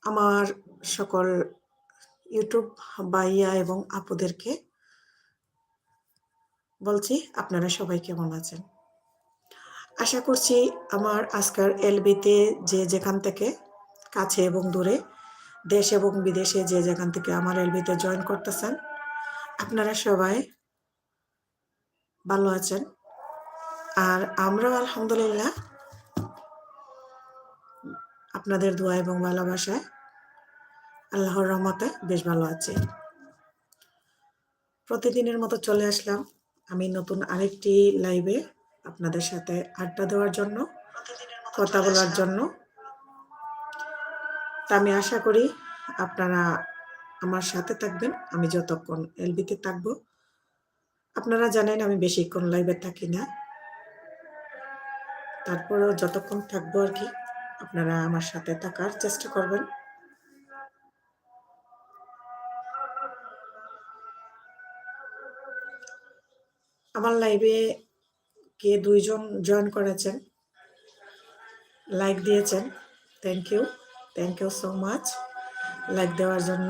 আমার সকল ইউটিউব ভাইয়া এবং আপুদেরকে বলছি, আপনারা সবাই কেমন আছেন? আশা করছি আমার আজকের এলবিতে যে যেখান থেকে কাছে এবং দূরে, দেশ এবং বিদেশে যে যেখান থেকে আমার এলবিতে জয়েন করতেছেন, আপনারা সবাই ভালো আছেন। আর আমরাও আলহামদুলিল্লাহ আপনাদের দোয়া এবং ভালোবাসায় আল্লাহর রহমতে বেশ ভালো আছি। প্রতিদিনের মতো চলে আসলাম আমি নতুন আরেকটি লাইভে আপনাদের সাথে আড্ডা দেওয়ার জন্য, কথা বলার জন্য। তা আমি আশা করি আপনারা আমার সাথে থাকবেন। আমি যতক্ষণ এলবিতে থাকবো, আপনারা জানেন আমি বেশিক্ষণ লাইভে থাকি না, তারপরেও যতক্ষণ থাকবো আর কি, আপনারা আমার সাথে থাকার চেষ্টা করবেন। আমার লাইভে কে 2 জন জয়েন করেছেন, লাইক দিয়েছেন, thank you so much like দেওয়ার জন্য।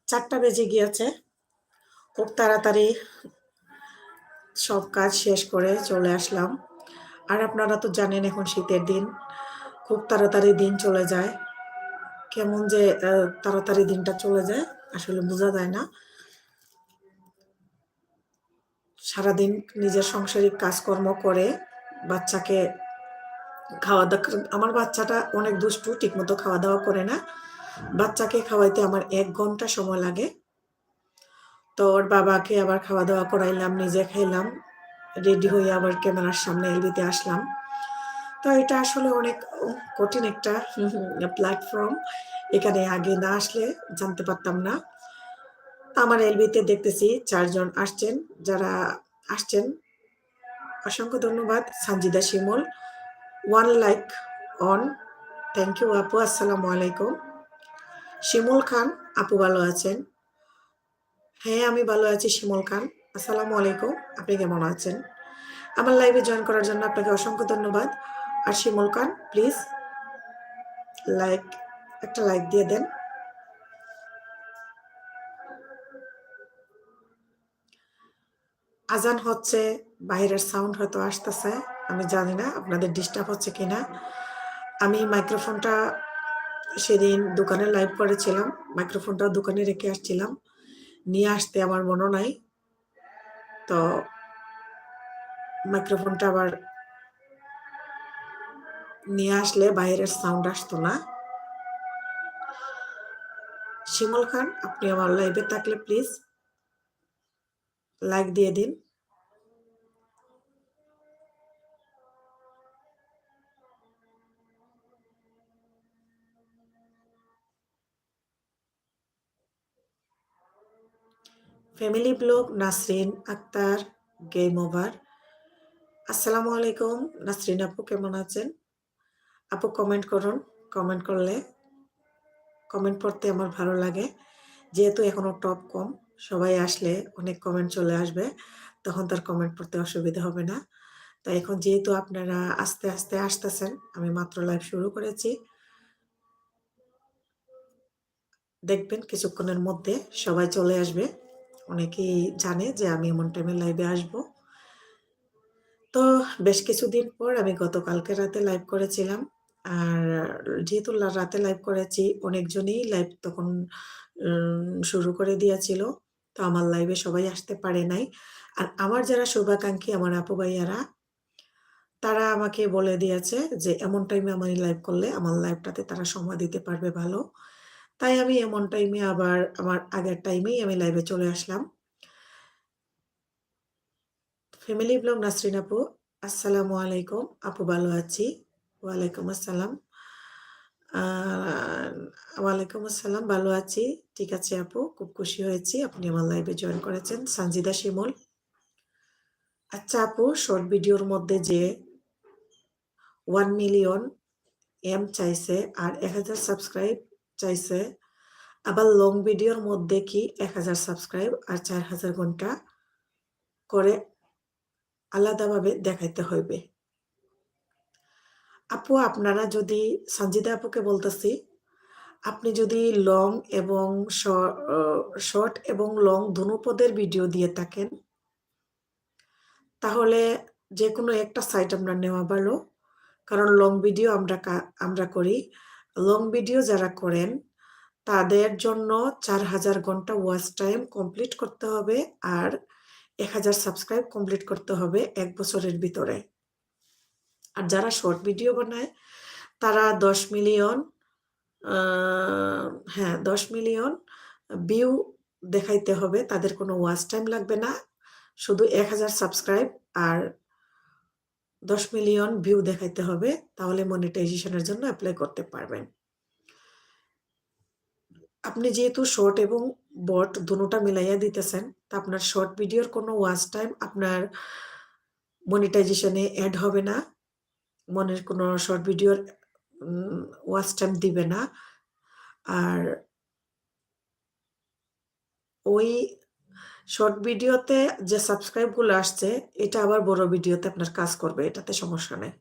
4টা বেজে গিয়েছে, খুব তাড়াতাড়ি সব কাজ শেষ করে চলে আসলাম। আর আপনারা তো জানেন এখন শীতের দিন, খুব তাড়াতাড়ি দিন চলে যায়। কেমন যে তাড়াতাড়ি দিনটা চলে যায় আসলে বোঝা যায় না। সারাদিন নিজের সাংসারিক কাজকর্ম করে বাচ্চাকে খাওয়া দাওয়া, আমার বাচ্চাটা অনেক দুষ্টু, ঠিকমতো খাওয়া দাওয়া করে না। বাচ্চাকে খাওয়াইতে আমার 1 ঘন্টা সময় লাগে। তো ওর বাবাকে আবার খাওয়া দাওয়া করাইলাম, নিজে খাইলাম, রেডি হয়ে আবার ক্যামেরার সামনে এলবিতে আসলাম। তো এটা আসলে অনেক কঠিন একটা প্ল্যাটফর্ম। এখানে আগে না আসলে জানতে পারতাম না। আমার এলবিতে দেখতেছি 4 জন আসছেন। যারা আসছেন অসংখ্য ধন্যবাদ। সানজিদা শিমুল 1 লাইক অন, থ্যাংক ইউ আপু। আসসালামু আলাইকুম। শিমুল খান আপু ভালো আছেন? হ্যাঁ আমি ভালো আছি শিমুল খান, আসসালামু আলাইকুম। আপনি কেমন আছেন? আমার লাইভে জয়েন করার জন্য আপনাকে অসংখ্য ধন্যবাদ। আর শিমুল খান প্লিজ একটা লাইক দিয়ে দেন। আজান হচ্ছে, বাইরের সাউন্ড হয়তো আসতেছে, আমি জানি না আপনাদের ডিস্টার্ব হচ্ছে কিনা। আমি মাইক্রোফোনটা সেদিন দোকানে লাইভ করেছিলাম, মাইক্রোফোনটা দোকানে রেখে আসছিলাম, নিয়ে আসতে আমার মনে নাই। তো মাইক্রোফোনটা আবার নিয়ে আসলে বাইরের সাউন্ড আসতো না। শিমুল খান আপনি আমার লাইভে থাকলে প্লিজ লাইক দিয়ে দিন। Family blog Nasrin Akter, game over. আসসালামু আলাইকুম নাসরিন আপু, কেমন আছেন? আপু কমেন্ট করুন, কমেন্ট করলে, কমেন্ট পড়তে আমার ভালো লাগে। যেহেতু এখনো টপ কম, সবাই আসলে অনেক কমেন্ট চলে আসবে, তখন তার কমেন্ট পড়তে অসুবিধা হবে না। তাই এখন যেহেতু আপনারা আস্তে আস্তে আসতেছেন, আমি মাত্র লাইভ শুরু করেছি, দেখবেন কিছুক্ষণের মধ্যে সবাই চলে আসবে। অনেকেই জানে যে আমি এমন টাইমে লাইভে আসব। তো বেশ কিছুদিন পর আমি গতকালকে রাতে লাইভ করেছিলাম। আর যেহেতু রাতে লাইভ করেছি, অনেকজনই লাইভ তখন শুরু করে দিয়েছিল। তো আমার লাইভে সবাই আসতে পারে নাই। আর আমার যারা শুভাকাঙ্ক্ষী, আমার আপু ভাইয়ারা, তারা আমাকে বলে দিয়েছে যে এমন টাইমে আমি লাইভ করলে আমার লাইভটাতে তারা সময় দিতে পারবে ভালো। তাই আমি এমন টাইমে আবার আমার আগের টাইমেই আমি লাইভে চলে আসলাম। ফ্যামিলি ব্লগ নাসরিন আপু, আসসালামু আলাইকুম। আপু ভালো আছি। ওয়ালাইকুম আসসালাম। ওয়ালাইকুম আসসালাম, ভালো আছি। ঠিক আছে আপু, খুব খুশি হয়েছি আপনি আমার লাইভে জয়েন করেছেন। সানজিদা শিমুল, আচ্ছা আপু, শর্ট ভিডিওর মধ্যে যে 1 মিলিয়ন চাইছে আর 1000 সাবস্ক্রাইব চাইছে, আবার লং ভিডিওর মধ্যে কি 1000 সাবস্ক্রাইব আর 4000 ঘন্টা করে আলাদাভাবে দেখাইতে হইবে? আপু আপনারা যদি, সঞ্জিদা আপুকে বলতেছি, আপনি যদি লং এবং শর্ট এবং লং দুনো পদের ভিডিও দিয়ে থাকেন, তাহলে যে কোনো একটা সাইট আমরা নেওয়া ভালো। কারণ লং ভিডিও আমরা করি। লং ভিডিও যারা করেন তাদের জন্য 4000 ঘন্টা ওয়াচ টাইম কমপ্লিট করতে হবে, আর 1000 সাবস্ক্রাইব কমপ্লিট করতে হবে 1 বছরের ভিতরে। আর যারা শর্ট ভিডিও বানায় তারা 10 মিলিয়ন, হ্যাঁ 10 মিলিয়ন ভিউ দেখাইতে হবে। তাদের কোনো ওয়াচ টাইম লাগবে না, শুধু 1000 সাবস্ক্রাইব আর 10 মিলিয়ন ভিউ দেখাইতে হবে, তাহলে মনিটাইজেশনের জন্য অ্যাপ্লাই করতে পারবেন। আপনি যেহেতু শর্ট এবং বট দুটোটা মিলাইয়া দিতেছেন, তা আপনার শর্ট ভিডিওর কোনো ওয়াচ টাইম আপনার মনিটাইজেশনে অ্যাড হবে না, মনের কোনো শর্ট ভিডিওর ওয়াচ টাইম দিবে না। আর ওই শর্ট ভিডিওতে যে সাবস্ক্রাইবগুলো আসছে, এটা আবার বড় ভিডিওতে আপনার কাজ করবে, এটাতে সমস্যা নেই।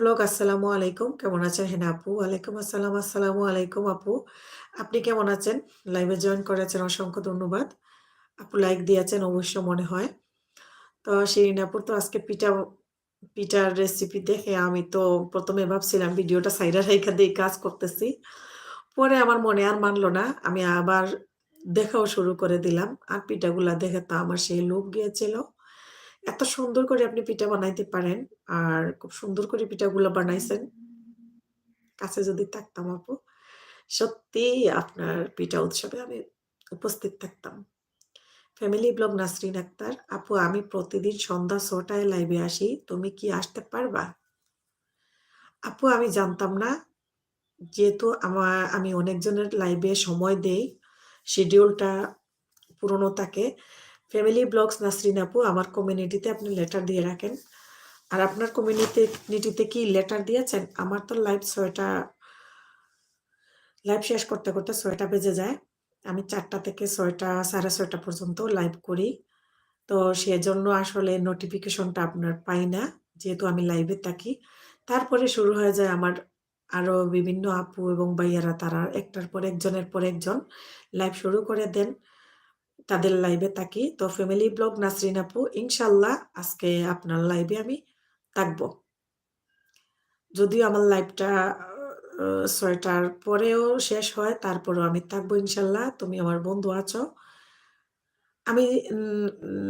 ব্লগ, আসসালামু আলাইকুম, কেমন আছেন হেনা আপু? ওয়ালাইকুম আসসালাম, আসসালামু আলাইকুম আপু, আপনি কেমন আছেন? লাইভে জয়েন করেছেন, অসংখ্য ধন্যবাদ। আপু লাইক দিয়েছেন অবশ্য মনে হয়। তো শিরিন আপুর তো আজকে পিঠার রেসিপি দেখে আমি তো প্রথমে ভাবছিলাম ভিডিওটা সাইডা রাইখা দিয়ে কাজ করতেছি, পরে আমার মনে আর মানলো না, আমি আবার দেখাও শুরু করে দিলাম। আর পিঠাগুলা দেখে তো আমার সেই লোভ গিয়েছিল। এত সুন্দর করে আপনি পিঠা বানাইতে পারেন, আর খুব সুন্দর করে পিঠাগুলো বানাইছেন। কাছে যদি থাকতাম আপু, সত্যি আপনার পিঠা উৎসবে আমি উপস্থিত থাকতাম। ফ্যামিলি ব্লগ, নাসরিন আক্তার আপু, আমি প্রতিদিন সন্ধ্যা 6টায় লাইভে আসি, তুমি কি আসতে পারবা? আপু আমি জানতাম না, যেহেতু আমি অনেকজনের লাইভে সময় দেই, শিডিউলটা পুরনো থাকে। ফ্যামিলি ব্লগস নাসরিন আপু, আমার কমিউনিটিতে আপনি লেটার দিয়ে রাখেন। আর আপনার কমিউনিটিতে কি লেটার দিয়েছেন? আমার তো লাইভ শেষ করতে করতে 6টা বেজে যায়। আমি 4টা থেকে 6টা, 6:30 পর্যন্ত লাইভ করি। তো সেজন্য আসলে নোটিফিকেশনটা আপনার পাই না, যেহেতু আমি লাইভে থাকি। তারপরে শুরু হয়ে যায় আমার আরো বিভিন্ন আপু এবং ভাইয়ারা, তারা একটার পর একজনের পর একজন লাইভ শুরু করে দেন, তাদের লাইভে থাকি। তো ফ্যামিলি ব্লগ নাসরিন আপু, ইনশাল্লাহ আজকে আপনার লাইভে আমি থাকবো। যদিও আমার লাইভটা 6টার পরেও শেষ হয়, তারপরেও আমি থাকবো ইনশাল্লাহ। তুমি আমার বন্ধু আছো। আমি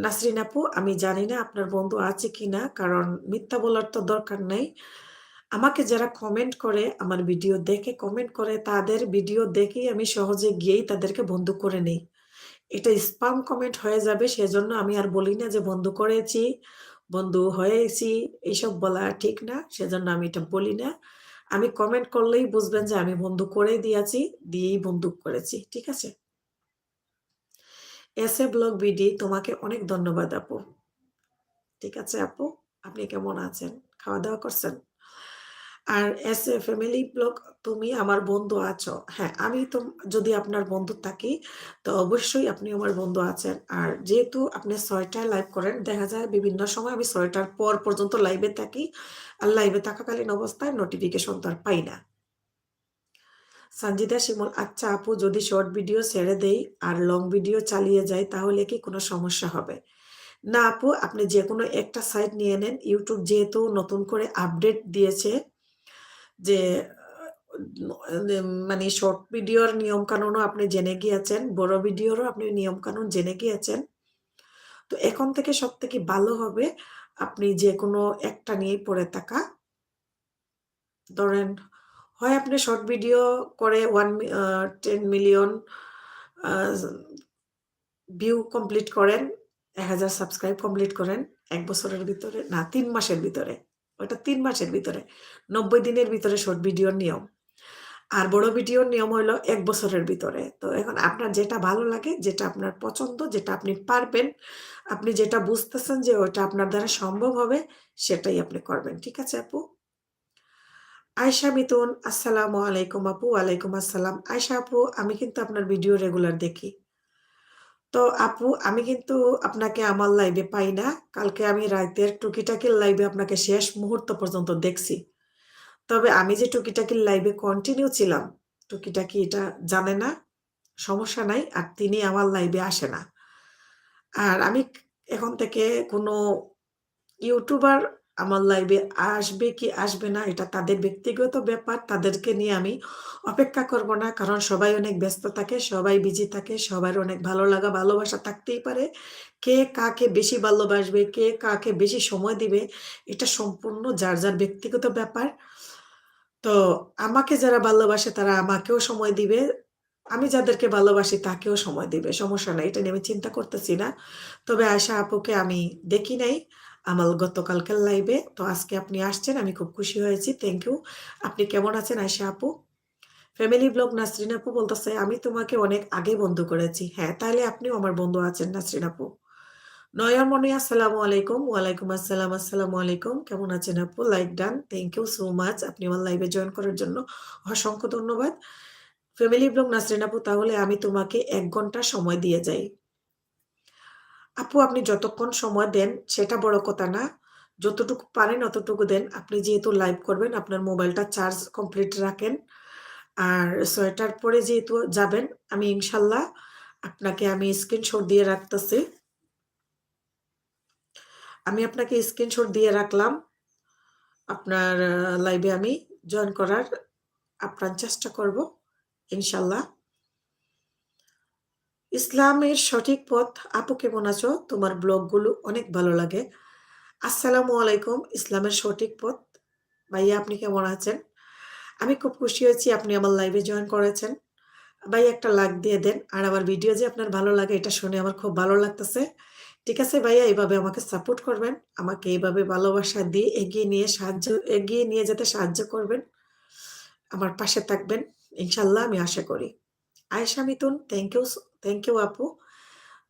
নাসরিন আপু, আমি জানি না আপনার বন্ধু আছে কিনা, কারণ মিথ্যা বলার তো দরকার নাই। আমাকে যারা কমেন্ট করে, আমার ভিডিও দেখে কমেন্ট করে, তাদের ভিডিও দেখেই আমি সহজে গিয়েই তাদেরকে বন্ধু করে নেই। এটা স্পাম কমেন্ট হয়ে যাবে, সেজন্য আমি আর বলি না যে বন্ধু করেছি, বন্ধু হয়েছি, এইসব বলা ঠিক না, সেজন্য আমি এটা বলি না। আমি কমেন্ট করলেই বুঝবেন যে আমি বন্ধু করে দিয়েছি, দিয়েই বন্ধু করেছি, ঠিক আছে? ব্লগ বিডি, তোমাকে অনেক ধন্যবাদ আপু। ঠিক আছে আপু, আপনি কেমন আছেন? খাওয়া দাওয়া করছেন? আর ফ্যামিলি ব্লগ, তুমি আমার বন্ধু আছো। হ্যাঁ, আমি তো যদি আপনার বন্ধু থাকি, তো অবশ্যই আপনি আমার বন্ধু আছেন। আর যেহেতু আপনি 6টায় লাইভ করেন, দেখা যায় বিভিন্ন সময় আমি 6টার পর পর্যন্ত লাইভে থাকি, আর লাইভে থাকাকালীন অবস্থায় নোটিফিকেশন তো আর পাই না। সঞ্জিদা শিমুল, আচ্ছা আপু, যদি শর্ট ভিডিও ছেড়ে দেই আর লং ভিডিও চালিয়ে যাই, তাহলে কি কোনো সমস্যা হবে? না আপু, আপনি যে কোনো একটা সাইট নিয়ে নেন। ইউটিউব যেহেতু নতুন করে আপডেট দিয়েছে যে মানে শর্ট ভিডিওর নিয়ম কানুনও আপনি জেনে গিয়েছেন, বড় ভিডিওরও আপনি নিয়ম কানুন জেনে গিয়েছেন। তো এখন থেকে সব থেকে ভালো হবে আপনি যে কোনো একটা নিয়েই পড়ে থাকা। ধরেন, হয় আপনি শর্ট ভিডিও করে 10 মিলিয়ন ভিউ কমপ্লিট করেন, 1000 সাবস্ক্রাইব কমপ্লিট করেন 1 বছরের ভিতরে, না 3 মাসের ভিতরে, ওটা 3 মাসের ভিতরে, 90 দিনের ভিতরে শর্ট ভিডিওর নিয়ম। আর বড় ভিডিওর নিয়ম হলো 1 বছরের ভিতরে। তো এখন আপনার যেটা ভালো লাগে, যেটা আপনার পছন্দ, যেটা আপনি পারবেন, আপনি যেটা বুঝতেছেন যে ওইটা আপনার দ্বারা সম্ভব হবে, সেটাই আপনি করবেন। ঠিক আছে আপু? আয়েশা মিতুন, আসসালামু আলাইকুম আপু। ওয়ালাইকুম আসসালাম। আয়েশা আপু, আমি কিন্তু আপনার ভিডিও রেগুলার দেখি। তো আপু, আমি কিন্তু আপনাকে আমার লাইভে পাই না। কালকে আমি রাতের টুকিটাকির লাইভে আপনাকে শেষ মুহূর্ত পর্যন্ত দেখছি। তবে আমি যে টুকিটাকির লাইভে কন্টিনিউ ছিলাম, টুকিটাকি এটা জানে না, সমস্যা নাই। আর তিনি আমার লাইভে আসে না। আর আমি এখন থেকে কোনো ইউটিউবার আমার লাইভে আসবে কি আসবে না এটা তাদের ব্যক্তিগত ব্যাপার, তাদেরকে নিয়ে আমি অপেক্ষা করব না। কারণ সবাই অনেক ব্যস্ত থাকে, সবাই বিজি থাকে, সবার অনেক ভালো লাগা ভালোবাসা থাকতেই পারে। কে কাকে বেশি ভালোবাসবে, কে কাকে বেশি সময় দিবে, এটা সম্পূর্ণ যার যার ব্যক্তিগত ব্যাপার। তো আমাকে যারা ভালোবাসে তারা আমাকেও সময় দিবে, আমি যাদেরকে ভালোবাসি তাকেও সময় দিবে, সমস্যা নাই, এটা নিয়ে আমি চিন্তা করতেছি না। তবে আয়শা আপুকে আমি দেখি নাই আমার গতকালকের লাইভে, তো আজকে আপনি আসছেন, আমি খুব খুশি হয়েছি, থ্যাংক ইউ। আপনি কেমন আছেন আয়শা আপু? ফ্যামিলি ব্লগ নাসরিন আপু বলতেছে, আমি তোমাকে অনেক আগে বন্ধু করেছি। হ্যাঁ, তাহলে আপনিও আমার বন্ধু আছেন নাসরিন আপু। নয়নমণি, আসসালামু আলাইকুম। ওয়ালাইকুম আসসালাম। আসসালামু আলাইকুম, কেমন আছেন আপু? Like done, thank you so much. আপনি আমার লাইভে জয়েন করার জন্য অসংখ্য ধন্যবাদ। ফ্যামিলি ব্লগ নাসরিন আপু, তাহলে আমি তোমাকে 1 ঘন্টা সময় দিয়ে যাই। আপু, আপনি যতক্ষণ সময় দেন সেটা বড় কথা না, যতটুকু পারেন অতটুকু দেন। আপনি যেহেতু লাইভ করবেন, আপনার মোবাইলটা চার্জ কমপ্লিট রাখেন। আর সোয়েটার পরে যেহেতু যাবেন, আমি ইনশাল্লাহ আপনাকে আমি স্ক্রিনশট দিয়ে রাখতেছি। আমি আপনাকে স্ক্রিনশট দিয়ে রাখলাম। আপনার লাইভে আমি জয়েন করার আপ্রাণ চেষ্টা করব ইনশাল্লাহ। ইসলামের সঠিক পথ, আপু কেমন আছো? তোমার ব্লগগুলো অনেক ভালো লাগে। আসসালামু আলাইকুম। ইসলামের সঠিক পথ, ভাইয়া আপনি কেমন আছেন? আমি খুব খুশি হয়েছি আপনি আমার লাইভে জয়েন করেছেন। ভাই একটা লাইক দিয়ে দেন। আর আমার ভিডিও যে আপনার ভালো লাগে এটা শুনে আমার খুব ভালো লাগতেছে। ঠিক আছে ভাইয়া, এইভাবে আমাকে সাপোর্ট করবেন, আমাকে এইভাবে ভালোবাসা দিয়ে এগিয়ে নিয়ে যেতে সাহায্য করবেন, আমার পাশে থাকবেন ইনশাল্লাহ, আমি আশা করি। আয়েশা মিতুন, থ্যাংক ইউ আপু।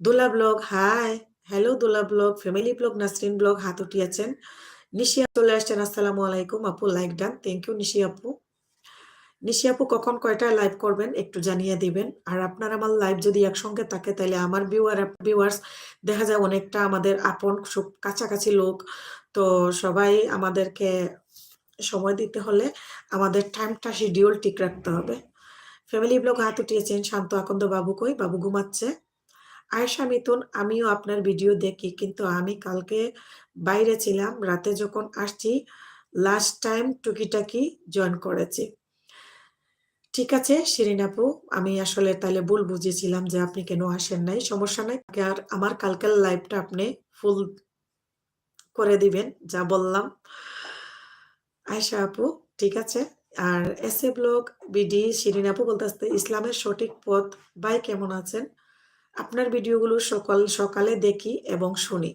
দুলা ব্লগ, হাই, হ্যালো দুলা blog, family blog Nasrin blog হাত উঠিয়েছেন। নিশি চলে আসছেন, আসসালামু আলাইকুম আপু, লাইক ডান, থ্যাংক ইউ নিশি আপু। নিশি আপু, কখন কয়টায় লাইভ করবেন একটু জানিয়ে দিবেন। আর আপনার আমার লাইভ যদি একসঙ্গে থাকে তাহলে আমার ভিউয়ার্স দেখা যায় অনেকটা আমাদের আপন খুব কাছাকাছি লোক। তো সবাই আমাদেরকে সময় দিতে হলে আমাদের টাইমটা শিডিউল ঠিক রাখতে হবে। ফ্যামিলি ব্লগ হাত উঠিয়েছেন, শান্ত আকন্দ বাবু কই? বাবু ঘুমাচ্ছে। আয়েশা মিতুন, আমিও আপনার ভিডিও দেখি, কিন্তু আমি কালকে বাইরে ছিলাম, রাতে যখন আসছি লাস্ট টাইম টুকিটাকি জয়েন করেছি। ঠিক আছে শিরিন আপু, আমি আসলে তাহলে ভুল বুঝেছিলাম যে আপনি কেন আসেন নাই, সমস্যা নাই। আর আমার কালকের লাইভটা আপনি ফুল করে দিবেন যা বললাম। আয়েশা আপু, ঠিক আছে। R S A blog BD Shirin আপু বলতে, ইসলামের সঠিক পথ, ভাই কেমন আছেন? আপনার ভিডিওগুলো সকালে দেখি এবং শুনি।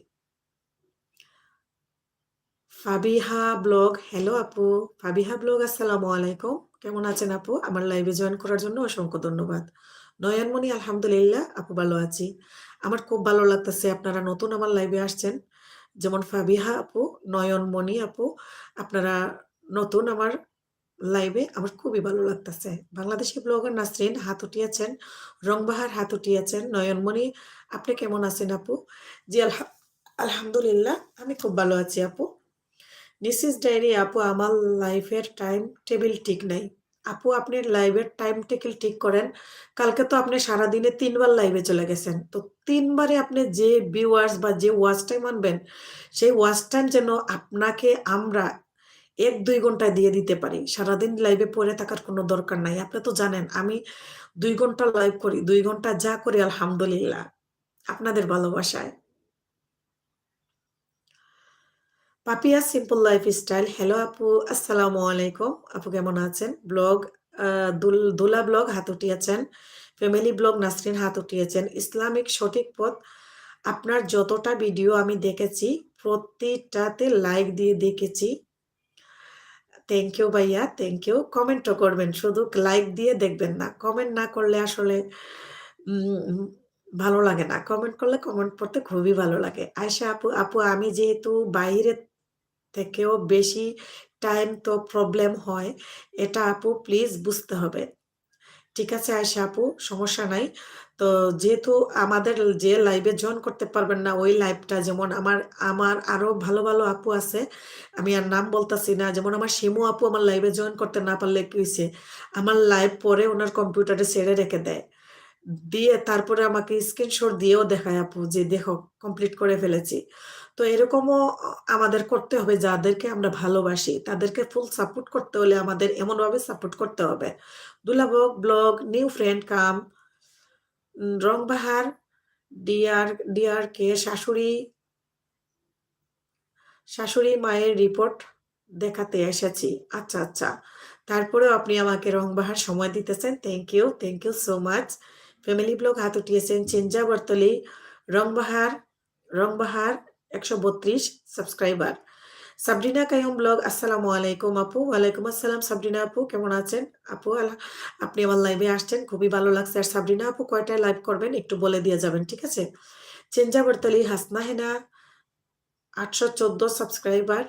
ফাবিহা ব্লগ, হ্যালো আপু। ফাবিহা ব্লগ, আসসালামু আলাইকুম, কেমন আছেন আপু? আমার লাইভে জয়েন করার জন্য অসংখ্য ধন্যবাদ। নয়নমণি, আলহামদুলিল্লাহ আপু, ভালো আছি। আমার খুব ভালো লাগতেছে আপনারা নতুন আমার লাইভে আসছেন, যেমন ফাবিহা আপু, নয়নমণি আপু, আপনারা নতুন আমার লাইভে, আমার খুবই ভালো লাগতেছে। বাংলাদেশি ব্লগার নাসরিন হাত উঠিয়েছেন, রংবাহার হাত উঠিয়েছেন। নয়নমণি, আপনি কেমন আছেন আপু? জি আলহামদুলিল্লাহ, আমি খুব ভালো আছি আপু। মিসেস ডায়েরি আপু, আমার লাইফের টাইম টেবিল ঠিক নাই। আপু, আপনি লাইভের টাইম টেবিল ঠিক করেন। কালকে তো আপনি সারাদিনে 3বার লাইভে চলে গেছেন, তো 3বারে আপনি যে ভিউয়ার্স বা যে ওয়াচ টাইম আনবেন, সেই ওয়াচ টাইম যেন আপনাকে আমরা 1-2 ঘন্টায় দিয়ে দিতে পারি। সারাদিন লাইভে পড়ে থাকার কোনো দরকার নাই। আপনি তো জানেন আমি 2 ঘন্টা লাইভ করি, 2 ঘন্টা যা করি আলহামদুলিল্লাহ আপনাদের ভালোবাসায়। Papiya simple life style, hello আপু, আসসালামু আলাইকুম আপু, কেমন আছেন? ব্লগ দুলা ব্লগ হাত উঠিয়েছেন। ফ্যামিলি ব্লগ নাসরিন হাত উঠিয়েছেন। ইসলামিক সঠিক পথ, আপনার যতটা ভিডিও আমি দেখেছি প্রতিটাতে লাইক দিয়ে দেখেছি। থ্যাংক ইউ ভাইয়া, থ্যাংক ইউ। কমেন্টও করবেন, শুধু লাইক দিয়ে দেখবেন না। কমেন্ট না করলে আসলে উম, ভালো লাগে না। কমেন্ট করলে কমেন্ট পড়তে খুবই ভালো লাগে। আয়শা আপু, আমি যেহেতু বাইরে থেকেও বেশি টাইম তো প্রবলেম হয়, এটা আপু প্লিজ বুঝতে হবে। ঠিক আছে আয়েশা আপু, সমস্যা নাই। তো যেহেতু আমাদের যে লাইভে জয়েন করতে পারবেন না ওই লাইভটা, যেমন আমার আমার আরো ভালো ভালো আপু আছে, আমি আর নাম বলতাছি না, যেমন আমার শিমু আপু আমার লাইভে জয়েন করতে না পারলে কি হয়েছে, আমার লাইভ পরে ওনার কম্পিউটারে ছেড়ে রেখে দেয়, দিয়ে তারপরে আমাকে স্ক্রিনশট দিয়েও দেখায় আপু যে দেখো কমপ্লিট করে ফেলেছি। তো এরকমও আমাদের করতে হবে, যাদেরকে আমরা ভালোবাসি তাদেরকে ফুল সাপোর্ট করতে হলে আমাদের এমনভাবে সাপোর্ট করতে হবে। দুলাভক ব্লগ নিউ ফ্রেন্ড কাম, রংবাহার, ডিয়ার ডিয়ার কে শাশুড়ি শাশুড়ি মায়ের রিপোর্ট দেখাতে এসেছি। আচ্ছা আচ্ছা, তারপরেও আপনি আমাকে রংবাহার সময় দিতেছেন, thank you so much. Family blog হাত উঠিয়েছেন চিঞ্জা বর্তলি, রংবাহার রংবাহার 132 সাবস্ক্রাইবার। সাবরিনা কায়ুম ব্লগ, আসসালামু আলাইকুম আপু। ওয়ালাইকুম আসসালাম সাবরিনা আপু, কেমন আছেন আপু? আপনি আমার লাইভে আসছেন, খুবই ভালো লাগছে। আর সাবরিনা আপু কয়টায় লাইভ করবেন একটু বলে দিয়ে যাবেন, ঠিক আছে? চেঞ্জা বর্তলি, হাসনা হেনা 814 সাবস্ক্রাইবার।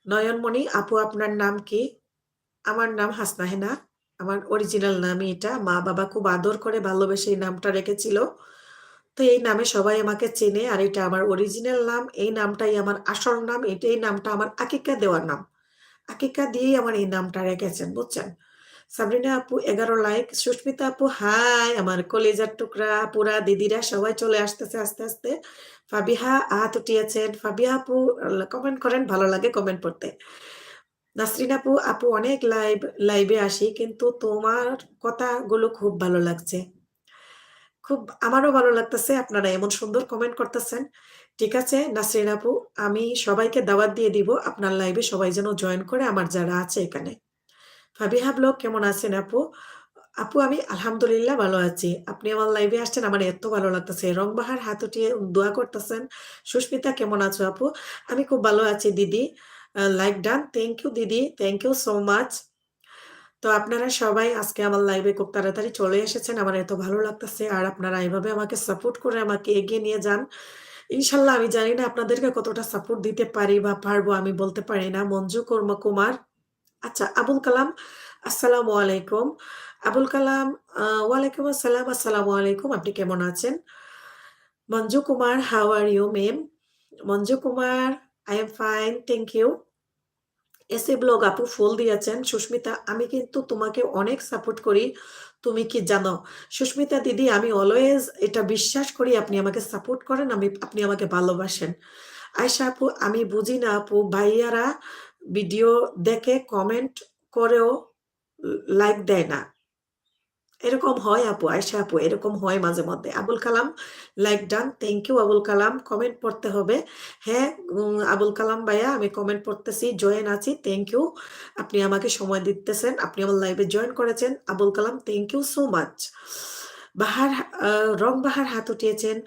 নয়নমণি আপু, আপনার নাম কি? আমার নাম হাসনা হেনা, আমার অরিজিনাল নামই এটা, মা বাবা খুব আদর করে ভালোবেসে এই নামটা রেখেছিল। তো এই নামে সবাই আমাকে চেনে, আর এটা আমার অরিজিনাল নাম, এই নামটাই আমার আসল নাম, এই নামটা আমার আকিকা দেওয়ার নাম, আকিকা দিয়েই আমার এই নামটা রেখেছেন, বুঝছেন? সাবরিনা আপু 11 লাইক। সুস্মিতা আপু হাই, আমার কলেজার টুকরা পুরা দিদিরা সবাই চলে আসতেছে আস্তে আস্তে। ফাবিহা হাত উঠিয়েছেন, ফাবিহা আপু কমেন্ট করেন, ভালো লাগে কমেন্ট পড়তে। নাসরিন আপু, আপু অনেক লাইভে আসি কিন্তু তোমার কথাগুলো খুব ভালো লাগছে। খুব আমারও ভালো লাগতেছে, আপনারা এমন সুন্দর কমেন্ট করতেছেন। ঠিক আছে নাসরিন আপু, আমি সবাইকে দাওয়াত দিয়ে দিব আপনার লাইভে, সবাই যেন জয়েন করে আমার যারা আছে এখানে। ফাবিহা ব্লগ, কেমন আছেন আপু? আপু আমি আলহামদুলিল্লাহ ভালো আছি। আপনি আমার লাইভে আসছেন, আমার এত ভালো লাগতেছে। রংবাহার হাত উঠিয়ে দোয়া করতেছেন। সুস্মিতা কেমন আছো আপু? আমি খুব ভালো আছি দিদি। লাইক ডান, থ্যাংক ইউ দিদি, থ্যাংক ইউ সো মাচ। তো আপনারা সবাই আজকে আমার লাইভে খুব তাড়াতাড়ি চলে এসেছেন, আমার এত ভালো লাগতেছে। আর আপনারা এইভাবে আমাকে সাপোর্ট করে আমাকে এগিয়ে নিয়ে যান। ইনশাল্লাহ আমি জানি না আপনাদেরকে কতটা সাপোর্ট দিতে পারি বা পারবো, আমি বলতে পারি না। মঞ্জু কুমার, আচ্ছা আবুল কালাম, আসসালামু আলাইকুম। আবুল কালাম, ওয়ালাইকুম আসসালাম, আসসালামু আলাইকুম, আপনি কেমন আছেন? Manju Kumar, how are you ma'am? Manju Kumar, I am fine, thank you. এসে ব্লগ আপু ফুল দিয়েছেন। সুস্মিতা, আমি কিন্তু তোমাকে অনেক সাপোর্ট করি, তুমি কি জানো? সুস্মিতা দিদি, আমি অলওয়েজ এটা বিশ্বাস করি আপনি আমাকে সাপোর্ট করেন, আপনি আমাকে ভালোবাসেন। আয়শা আপু, আমি বুঝি না আপু, ভাইয়ারা ভিডিও দেখে কমেন্ট করেও লাইক দেয় না, এরকম হয় আপু? আয়শা আপু, এরকম হয় মাঝে মধ্যে। Abul Kalam, like done, thank you Abul Kalam. Comment পড়তে হবে, হ্যাঁ। আবুল কালাম ভাইয়া, আমি কমেন্ট পড়তেছি, জয়েন আছি, থ্যাংক ইউ। আপনি আমাকে সময় দিতেছেন, আপনি আমার লাইভে জয়েন করেছেন। Abul Kalam, thank you so much. বাহার, রং বাহার হাত উঠিয়েছেন।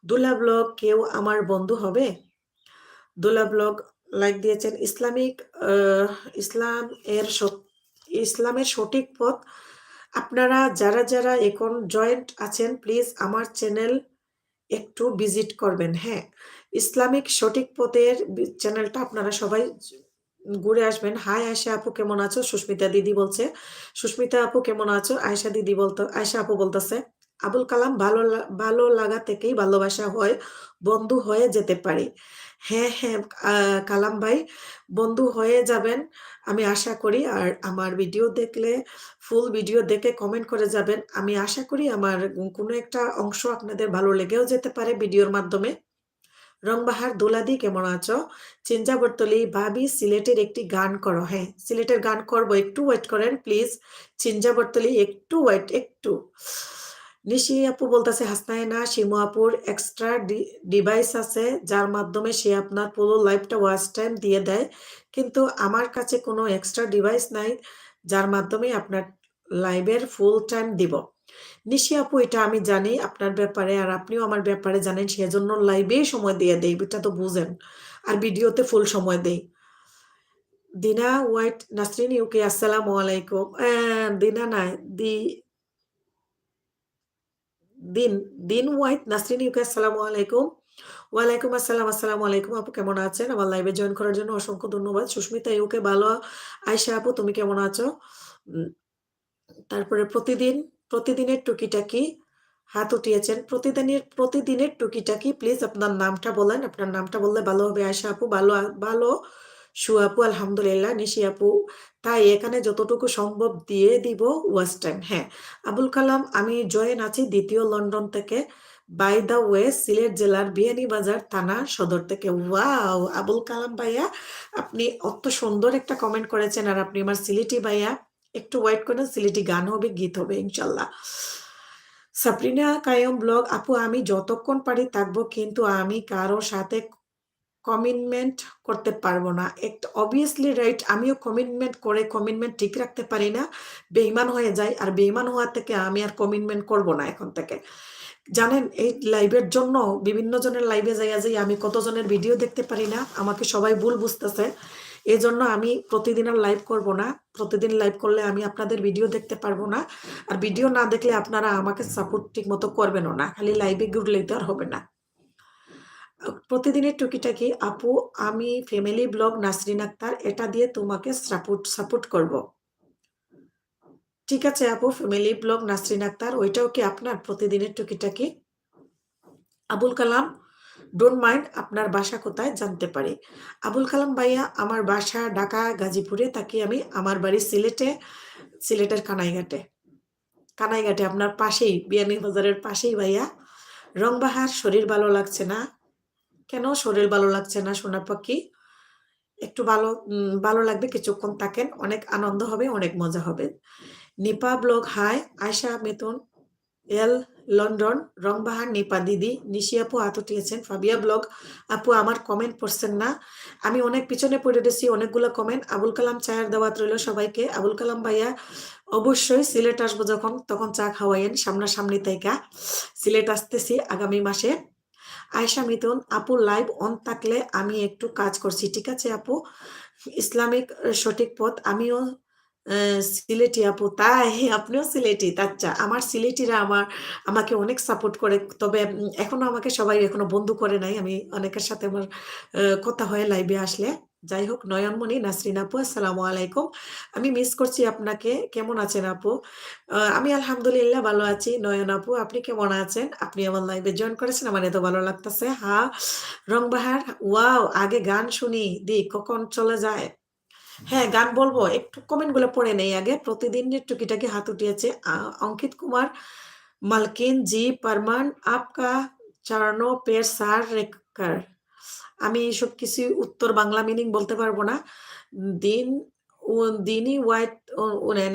দুলা ব্লগ, কেউ আমার বন্ধু হবে? দোলা ব্লগ লাইক দিয়েছেন। আহ, ইসলাম এর ইসলামের সঠিক পথ, আপনারা যারা যারা এখন জয়েন্ট আছেন প্লিজ আমার চ্যানেল একটু ভিজিট করবেন, হ্যাঁ। ইসলামিক সঠিক পথের চ্যানেলটা আপনারা সবাই ঘুরে আসবেন। হাই আয়শা আপু, কেমন আছো? সুস্মিতা দিদি বলছে। সুস্মিতা আপু কেমন আছো? আয়শা দিদি বলতো, আয়শা আপু বলতেছে। আবুল কালাম, ভালো লাগা থেকেই ভালোবাসা হয়, বন্ধু হয়ে যেতে পারি। হ্যাঁ হ্যাঁ, কালাম ভাই, বন্ধু হয়ে যাবেন আমি আশা করি। আর আমার ভিডিও দেখলে ফুল ভিডিও দেখে কমেন্ট করে যাবেন, আমি আশা করি আমার কোনো একটা অংশ আপনাদের ভালো লেগেও যেতে পারে ভিডিওর মাধ্যমে। রংবাহার দোলাদি, কেমন আছো? চিঞ্জা বর্তলি, ভাবি সিলেটের একটি গান করো। হ্যাঁ, সিলেটের গান করবো, একটু ওয়েট করেন প্লিজ। চিঞ্জা বর্তলি, একটু ওয়েট, একটু। নিশি আপু বলতেছে, হাসনায় না শিমু আপুর এক্সট্রা ডিভাইস আছে যার মাধ্যমে সে আপনার পুরো লাইফটা ওয়াচ টাইম দিয়ে দেয়, কিন্তু আমার কাছে কোনো এক্সট্রা ডিভাইস নাই যার মাধ্যমে আপনার লাইভের ফুল টাইম দিব। নিশি আপু, এটা আমি জানি আপনার ব্যাপারে, আর আপনিও আমার ব্যাপারে জানেন, সেজন্য লাইভে সময় দিয়ে দেই, এটা তো বুঝেন। আর ভিডিওতে ফুল সময় দেই। দিনা হোয়াইট নাসরিন ইউকে, আসসালামু আলাইকুম। দিনা না, দি দিন দিন হোয়াইট নাসরিন ইউকে, আসসালামু আলাইকুম। ওয়ালাইকুম আসসালাম, আসসালামু আলাইকুম আপু, কেমন আছেন? আমার লাইভে জয়েন করার জন্য অসংখ্য ধন্যবাদ। সুস্মিতা ইউকে, ভালো। আয়শা আপু, তুমি কেমন আছো? তারপরে প্রতিদিনের টুকিটাকি হাত উঠিয়েছেন, প্রতিদিনের টুকিটাকি প্লিজ আপনার নামটা বলেন, আপনার নামটা বললে ভালো হবে। আয়শা আপু ভালো ভালো, শু আপু আলহামদুলিল্লাহ, নিশি আপু তাই এখানে যতটুকু সম্ভব দিয়ে দিব ওয়াচ টাইম। হ্যাঁ, আবুল কালাম আমি জয়েন আছি দ্বিতীয় লন্ডন থেকে, বাই দা ওয়ে সিলেট জেলার বিয়ানীবাজার থানা সদর থেকে। ওয়াও আবুল কালাম ভাইয়া, আপনি অত সুন্দর একটা কমেন্ট করেছেন, আর আপনি আমার সিলেটি ভাইয়া। একটু ওয়েট করেন, সিলেটি গান হবে, গীত হবে ইনশাল্লাহ। সাবরিনা কায়ুম ব্লগ আপু আমি যতক্ষণ পারি থাকবো, কিন্তু আমি কারোর সাথে কমিটমেন্ট করতে পারবো না। একটা অবভিয়াসলি রাইট, আমিও কমিটমেন্ট ঠিক রাখতে পারি না, বেইমান হয়ে যায়। আর বেইমান হওয়া থেকে আমি আর কমিটমেন্ট করব না এখন থেকে। জানেন এই লাইভের জন্য বিভিন্ন জনের লাইভে যাইয়া যাই আমি কতজনের ভিডিও দেখতে পারি না, আমাকে সবাই ভুল বুঝতেছে। এই জন্য আমি প্রতিদিন আর লাইভ করব না। প্রতিদিন লাইভ করলে আমি আপনাদের ভিডিও দেখতে পারবো না, আর ভিডিও না দেখলে আপনারা আমাকে সাপোর্ট ঠিক মতো করবেনও না, খালি লাইভে ঘুরলেই তো আর হবে না। প্রতিদিনের টুকিটাকি আপু আমি ফ্যামিলি ব্লগ নাসরিন আক্তার, এটা দিয়ে তোমাকে সাপোর্ট করব। ঠিক আছে আপু, ফ্যামিলি ব্লগ নাসরিন আক্তার, ওইটাও কি আপনার প্রতিদিনের টুকিটাকি? আবুল কালাম ডোন্ট মাইন্ড আপনার বাসা কোথায় জানতে পারি? আবুল কালাম ভাইয়া আমার বাসা ঢাকা গাজীপুরে থাকি আমি, আমার বাড়ি সিলেটের কানাইঘাটে আপনার পাশেই, বিয়ানীবাজারের পাশেই ভাইয়া। রংবাহার শরীর ভালো লাগছে না কেন? শরীর ভালো লাগছে না সোনা পাখি, একটু ভালো লাগবে, কিছুক্ষণ থাকেন, অনেক আনন্দ হবে, অনেক মজা হবে। নিপা ব্লগ হাই, আয়শা মিথুন এল লন্ডন, রংবাহার নিপা দিদি, নিশি আপু হাত উঠিয়েছেন, ফাবিয়া ব্লগ আপু আমার কমেন্ট পড়ছেন না, আমি অনেক পিছনে পড়ে গেছি, অনেকগুলো কমেন্ট। আবুল কালাম চায়ের দাওয়াত রইল সবাইকে। আবুল কালাম ভাইয়া অবশ্যই সিলেট আসবো যখন, তখন চা খাওয়াইয়েন সামনাসামনি তাইকা। সিলেট আসতেছি আগামী মাসে। আয়শা মিথুন আপু লাইভ অন থাকলে আমি একটু কাজ করছি, ঠিক আছে আপু। ইসলামিক সঠিক পথ, আমিও সিলেটি আপু, তাই আপনিও সিলেটি? আচ্ছা, আমার সিলেটিরা আমাকে অনেক সাপোর্ট করে, তবে এখনো আমাকে সবাই এখনো বন্ধু করে নাই, আমি অনেকের সাথে আমার কথা হয় লাইভে আসলে। যাই হোক, নয়নমণি নাসরিন আপু আসসালামু আলাইকুম, আমি মিস করছি আপনাকে, কেমন আছেন আপু? আমি আলহামদুলিল্লাহ ভালো আছি। নয়ন আপু আপনি কেমন আছেন? আপনি আমার লাইভে জয়েন করেছেন, আমার এত ভালো লাগতেছে। হ্যাঁ, রংবাহার ওয়াও, আগে গান শুনি দি কখন চলে যায়। হ্যাঁ, গান বলবো, একটু কমেন্ট গুলো পড়ে নেই আগে। প্রতিদিনের টুকিটাকি হাত উঠিয়েছে অঙ্কিত কুমার মালকিন জি परमान आपका चरणों पे सार रेखकर। আমি সব কিছু উত্তর বাংলা মিনিং বলতে পারবো না। দিন দিনই হোয়াইট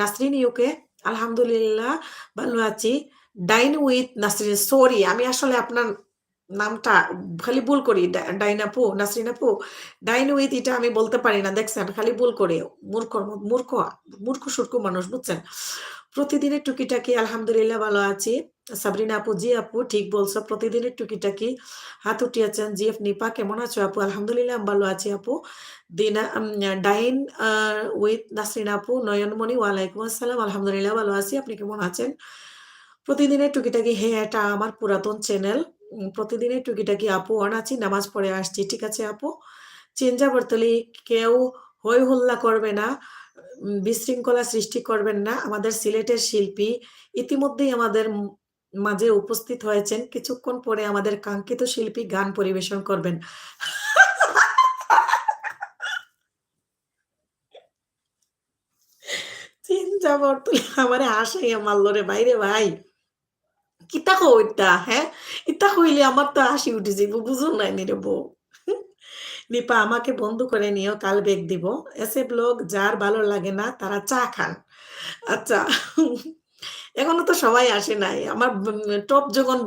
নাসরিন ইউকে আলহামদুলিল্লাহ ভালো আছি। ডাইন উইথ নাসরিন, সরি আমি আসলে আপনার নামটা খালি ভুল করি। ডাইন আপু, নাসরিন আপু, ডাইন উইথ এটা আমি বলতে পারি না, দেখছেন খালি ভুল করি। মূর্খ মূর্খ মূর্খ সুর্খ মানুষ, বুঝছেন। প্রতিদিনের টুকিটাকি আলহামদুলিল্লাহ ভালো আছি। সাবরিনা আপু জি আপু ঠিক বলছো, প্রতিদিনের টুকিটাকি হাত উঠিয়েছেন। জি এফ নিপা কেমন আছো আপু? আলহামদুলিল্লাহ আমি ভালো আছি আপু। দিনা ডাইন উইথ নাসরিন আপু, নয়নমণি ওয়ালাইকুম আসসালাম, আলহামদুলিল্লাহ ভালো আছি, আপনি কেমন আছেন? প্রতিদিনের টুকিটাকি, হ্যাঁ এটা আমার পুরাতন চ্যানেল। প্রতিদিনের টুকিটাকি আপু অন আছি, নামাজ পড়ে আসছি, ঠিক আছে আপু। চেঞ্জা বর্তলি কেউ হই হুল্লা করবে না, বিশৃঙ্খলা সৃষ্টি করবেন না। আমাদের সিলেটের শিল্পী ইতিমধ্যেই আমাদের মাঝে উপস্থিত হয়েছেন, কিছুক্ষণ পরে আমাদের কাঙ্ক্ষিত শিল্পী গান পরিবেশন করবেন। চেঞ্জা বর্তলি আমারে হাসাইয়া মারলো রে বাইরে ভাই, কিতা কও ইতা? হ্যাঁ, ইতা কইলে আমার তো হাসি উঠে যাইব, বুঝো নাই নি রে বউ। নিপা আমাকে বন্ধু করে নিও, কাল বেক দিব। এসে ব্লগ যার ভালো লাগে না তারা চা খান। আচ্ছা, এখনো তো সবাই আসে নাই। আমার টপ যখন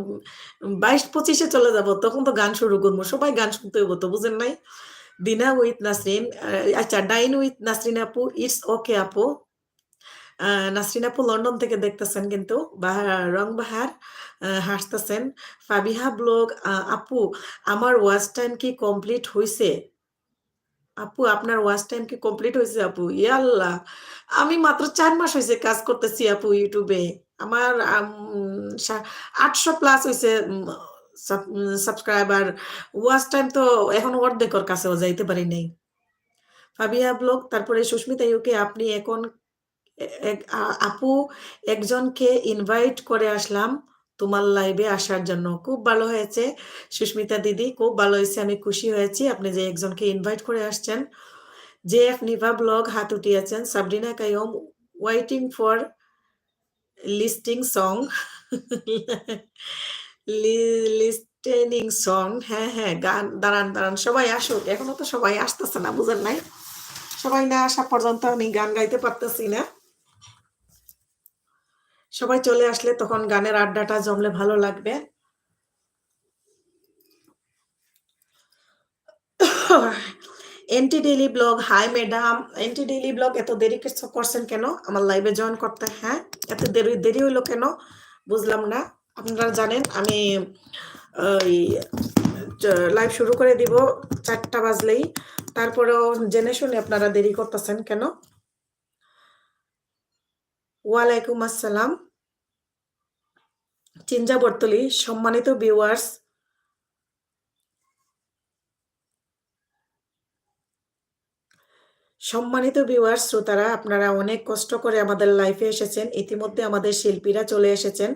২২-২৫-এ চলে যাব তখন তো গান শুরু করবো, সবাই গান শুনতে হইব তো, বুঝেন নাই? দিনা উইথ নাসরিন, আচ্ছা ডাইন উইথ নাসরিন আপু, ইটস ওকে আপু। নাসরিন আপু লন্ডন থেকে দেখতেছেন কিন্তু, রংবাহার হাসতেছেন। ফাবিহা ব্লগ আপু আমার ওয়াচ টাইম কি কমপ্লিট হইছে? আপু আপনার ওয়াচ টাইম কি কমপ্লিট হয়েছে আপু? ইয়া আল্লাহ, আমি মাত্র ৪ মাস হয়েছে কাজ করতেছি আপু ইউটিউবে। আমার ৮০০ প্লাস হয়েছে সাবস্ক্রাইবার। ওয়াচ টাইম তো এখন অর্ধেকের কাছেও যাইতে পারি নাই। ফাবিয়া ব্লগ, তারপরে সুস্মিতা ইউকে আপনি এখন আপু একজনকে ইনভাইট করে আসলাম তোমার লাইভে আসার জন্য। খুব ভালো হয়েছে সুস্মিতা দিদি, খুব ভালো হয়েছে, আমি খুশি হয়েছি আপনি যে একজনকে ইনভাইট করে আসছেন। JF নিভা ব্লগ হাত উঠিয়েছেন। Sabrina Qayyum waiting for listing song listening song. হ্যাঁ হ্যাঁ, গান দাঁড়ান দাঁড়ান, সবাই আসুক, এখনো তো সবাই আসতেছে না, বুঝেন নাই? সবাই না আসা পর্যন্ত আমি গান গাইতে পারতেছি না। সবাই চলে আসলে তখন গানের আড্ডাটা জমলে ভালো লাগবে। Anti daily blog, high madam. Anti daily blog এত দেরি করছেন কেন আমার লাইভে জয়েন করতে? হ্যাঁ, এত দেরি দেরি হইলো কেন বুঝলাম না। আপনারা জানেন আমি ওই লাইভ শুরু করে দিব 4টা বাজলেই, তারপরেও জেনে শুনে আপনারা দেরি করতেছেন কেন? ওয়ালাইকুম আসসালাম চিঞ্জা বর্তলি। সম্মানিত ভিউয়ার্স, সম্মানিত ভিউয়ার্স শ্রোতারা, আপনারা অনেক কষ্ট করে আমাদের লাইফে এসেছেন, ইতিমধ্যে আমাদের শিল্পীরা চলে এসেছেন।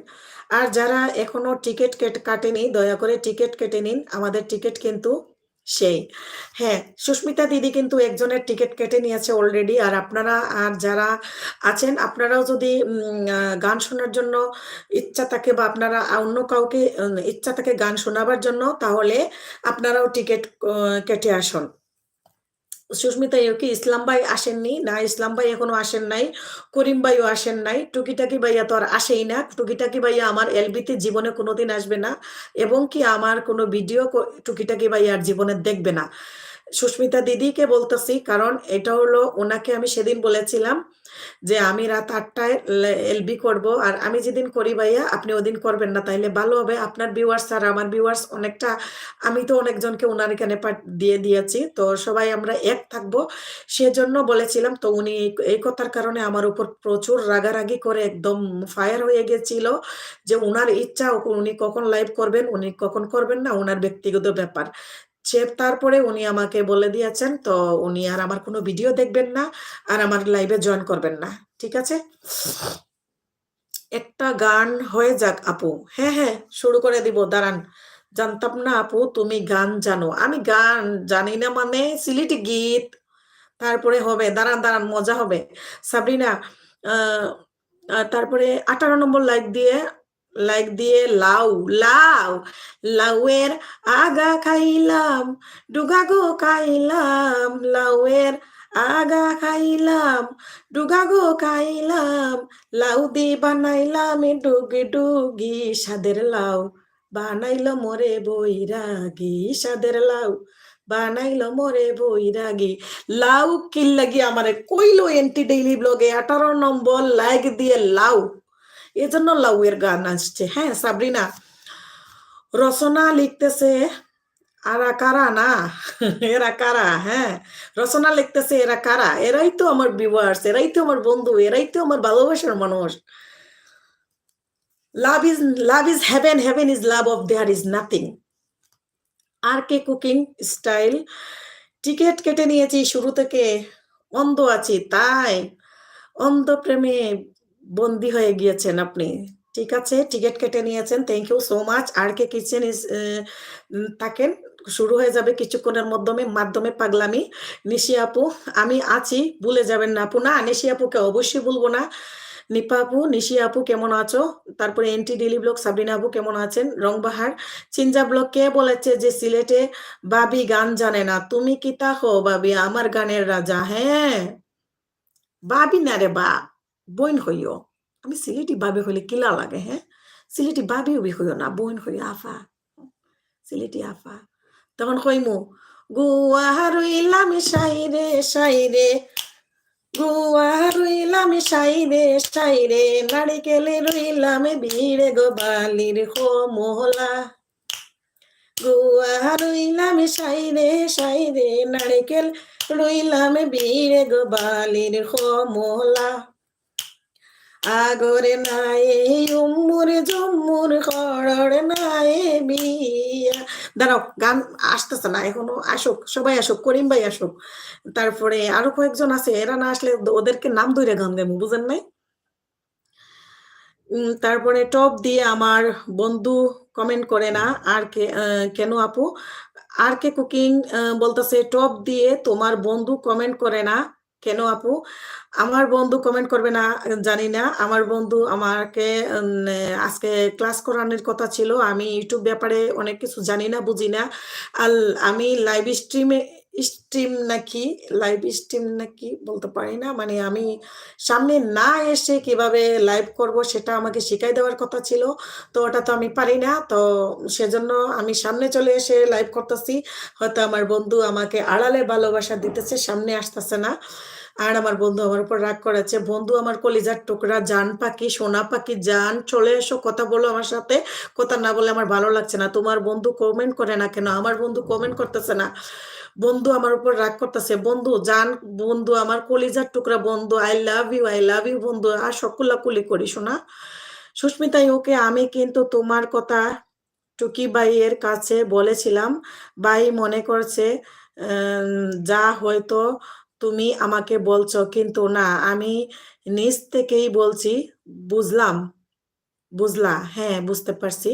আর যারা এখনো টিকিট কাটেনি, দয়া করে টিকিট কেটে নিন, আমাদের টিকিট কিন্তু সেই। হ্যাঁ, সুস্মিতা দিদি কিন্তু একজনের টিকিট কেটে নিয়েছে অলরেডি। আর আপনারা, আর যারা আছেন, আপনারাও যদি গান শোনার জন্য ইচ্ছা থাকে বা আপনারা অন্য কাউকে ইচ্ছা থাকে গান শোনাবার জন্য, তাহলে আপনারাও টিকিট কেটে আসুন। সুস্মিতা কি ইসলাম ভাই আসেননি? না, ইসলাম ভাই এখনো আসেন নাই, করিম ভাইও আসেন নাই, টুকিটাকি ভাইয়া তো আর আসেই না। টুকিটাকি ভাইয়া আমার এলবিতে জীবনে কোনোদিন আসবে না, এবং কি আমার কোনো ভিডিও টুকিটাকি ভাইয়া আর জীবনে দেখবে না। সুস্মিতা দিদিকে বলতেছি, কারণ এটা হলো ওনাকে আমি সেদিন বলেছিলাম যে আমি রাত 8টায় এলবি করব, আর আমি যেদিন করি ভাইয়া আপনি ওদিন করবেন না, তাইলে ভালো হবে। আপনার ভিউয়ার্স আর আমার ভিউয়ার্স অনেকটা, আমি তো অনেকজনকে ওনার এখানে দিয়ে দিয়েছি, তো সবাই আমরা এক থাকবো, সেজন্য বলেছিলাম। তো উনি এই কথার কারণে আমার উপর প্রচুর রাগারাগি করে একদম ফায়ার হয়ে গেছিল, যে উনার ইচ্ছা, উনি কখন লাইভ করবেন, উনি কখন করবেন না, ওনার ব্যক্তিগত ব্যাপার। তারপরে উনি আমাকে বলে দিয়েছেন, তো উনি আর আমার কোনো ভিডিও দেখবেন না, আর আমার লাইভে জয়েন করবেন না, ঠিক আছে? একটা গান হয়ে যাক আপু। হ্যাঁ হ্যাঁ, শুরু করে দিব, দাঁড়ান। জানতাম না আপু তুমি গান জানো। আমি গান জানি না মানে সিলেটি গীত, তারপরে হবে, দাঁড়ান দাঁড়ান, মজা হবে। সাবরিনা, আহ তারপরে 18 নম্বর লাইক দিয়ে লাউ, লাউ, লাউয়ের আগা খাইলাম, ডুগা গো খাইলাম, লাউয়ের আগা খাইলাম, ডুগা গো খাইলাম, লাউ দি বানাইলাম ডুগি ডুগি সাদের লাউ, বানাইলো মোরে বৈরাগী সাদের লাউ, বানাইলো মোরে বৈরাগী। লাউ কিল লাগি আমারে কইলো এন্টি ডেইলি ব্লগে 18 নম্বর লাইক দিয়ে লাউ, এজন্য লাউয়ের গান আসছে। হ্যাঁ সাবরিনা, রচনা লিখতেছে আরা কারা না, এরা কারা? হ্যাঁ, রচনা লিখতেছে এরা কারা? এরাই তো আমার ভিউয়ার্স, এরাই তো আমার বন্ধু, এরাই তো আমার ভালোবাসার মানুষ। Love is heaven, heaven is love, of there is nothing. R K cooking style, ticket কেটে নিয়েছি শুরু থেকে, অন্ধ আছি তাই। অন্ধ প্রেমে বন্দী হয়ে গিয়েছেন আপনি, ঠিক আছে, টিকিট কেটে নিয়েছেন, thank you so much. R K kitchen is থাকেন, শুরু হয়ে যাবে কিছুক্ষণের মাধ্যমে পাগলামি। নিশি আপু আমি আছি, ভুলে যাবেন না আপু। না, নিশি আপুকে অবশ্যই ভুলবো না। নিপা আপু, নিশি আপু কেমন আছো? তারপরে এনটি ডেইলি ব্লগ সাবরিনা আপু কেমন আছেন? রংবাহার চিঞ্জা ব্লগ, কে বলেছে যে সিলেটে বাবি গান জানে না? তুমি কি তা হো বাবি, আমার গানের রাজা। হ্যাঁ, বাবি না রে বা, বইন হইও। আমি সিলেটি বাবি হইলে কিলা লাগে? হ্যাঁ, সিলেটি বাবি উবি হইও না, বইন হইও, আফা, সিলেটি আফা। তখন কইমু গুয়া রইলাম সাইরে সাইরে, গুয়া রইলাম সাইরে সাইরে, নারিকেলে রইলাম ভিড়ে গো বালির হো মোহলা, গুয়া রইলাম সাইরে সাইরে, নারিকেল রইলাম ভিড়ে গো বালির হো মোহলা। আগরে নাই উম্মুর জম্মুর করর নাই বিয়া। দাঁড়াও, গান আসতেছে না এখনো, আসুক সবাই, আসুক, করিম ভাই আসুক, তারপরে আরো কয়েকজন আছে, এরা না আসলে ওদেরকে নাম ধরে গান দেবো, বুঝেন নাই? তারপরে টপ দিয়ে আমার বন্ধু কমেন্ট করে না। আর কে কেন আপু? আর কে কুকিং বলতেছে টপ দিয়ে তোমার বন্ধু কমেন্ট করে না কেন আপু? আমার বন্ধু কমেন্ট করবে না জানি না। আমার বন্ধু আমাকে আজকে ক্লাস করানোর কথা ছিল। আমি ইউটিউব ব্যাপারে অনেক কিছু জানি না, বুঝি না। আর আমি লাইভ স্ট্রিম নাকি বলতে পারি না, মানে আমি সামনে না এসে কিভাবে লাইভ করব সেটা আমাকে শিখাই দেওয়ার কথা ছিল, তো ওটা তো আমি পারি না। তো সেজন্য আমি সামনে চলে এসে লাইভ করতেছি। হয়তো আমার বন্ধু আমাকে আড়ালে ভালোবাসা দিতেছে, সামনে আসতেছে না। আর আমার বন্ধু আমার উপর রাগ করেছে। বন্ধু আমার কলিজার টুকরা, জান পাখি, সোনা পাখি, জান চলে এসো, কথা বলো আমার সাথে। কথা না বলে আমার ভালো লাগছে না। তোমার বন্ধু কমেন্ট করে না কেন? আমার বন্ধু কমেন্ট করতেছে না। বন্ধু আমার উপর রাগ করতেছে। বন্ধু জান, বন্ধু আমার কলিজার টুকরা বন্ধু, আই লাভ ইউ বন্ধু। আর সকলা কুলি করি শোনা। সুস্মিতা ওকে, আমি কিন্তু তোমার কথা টুকি ভাইয়ের কাছে বলেছিলাম। ভাই মনে করছে যা হয়তো তুমি আমাকে বলছো, কিন্তু না, আমি নিজ থেকেই বলছি। বুঝলাম, বুঝলা? হ্যাঁ, বুঝতে পারছি।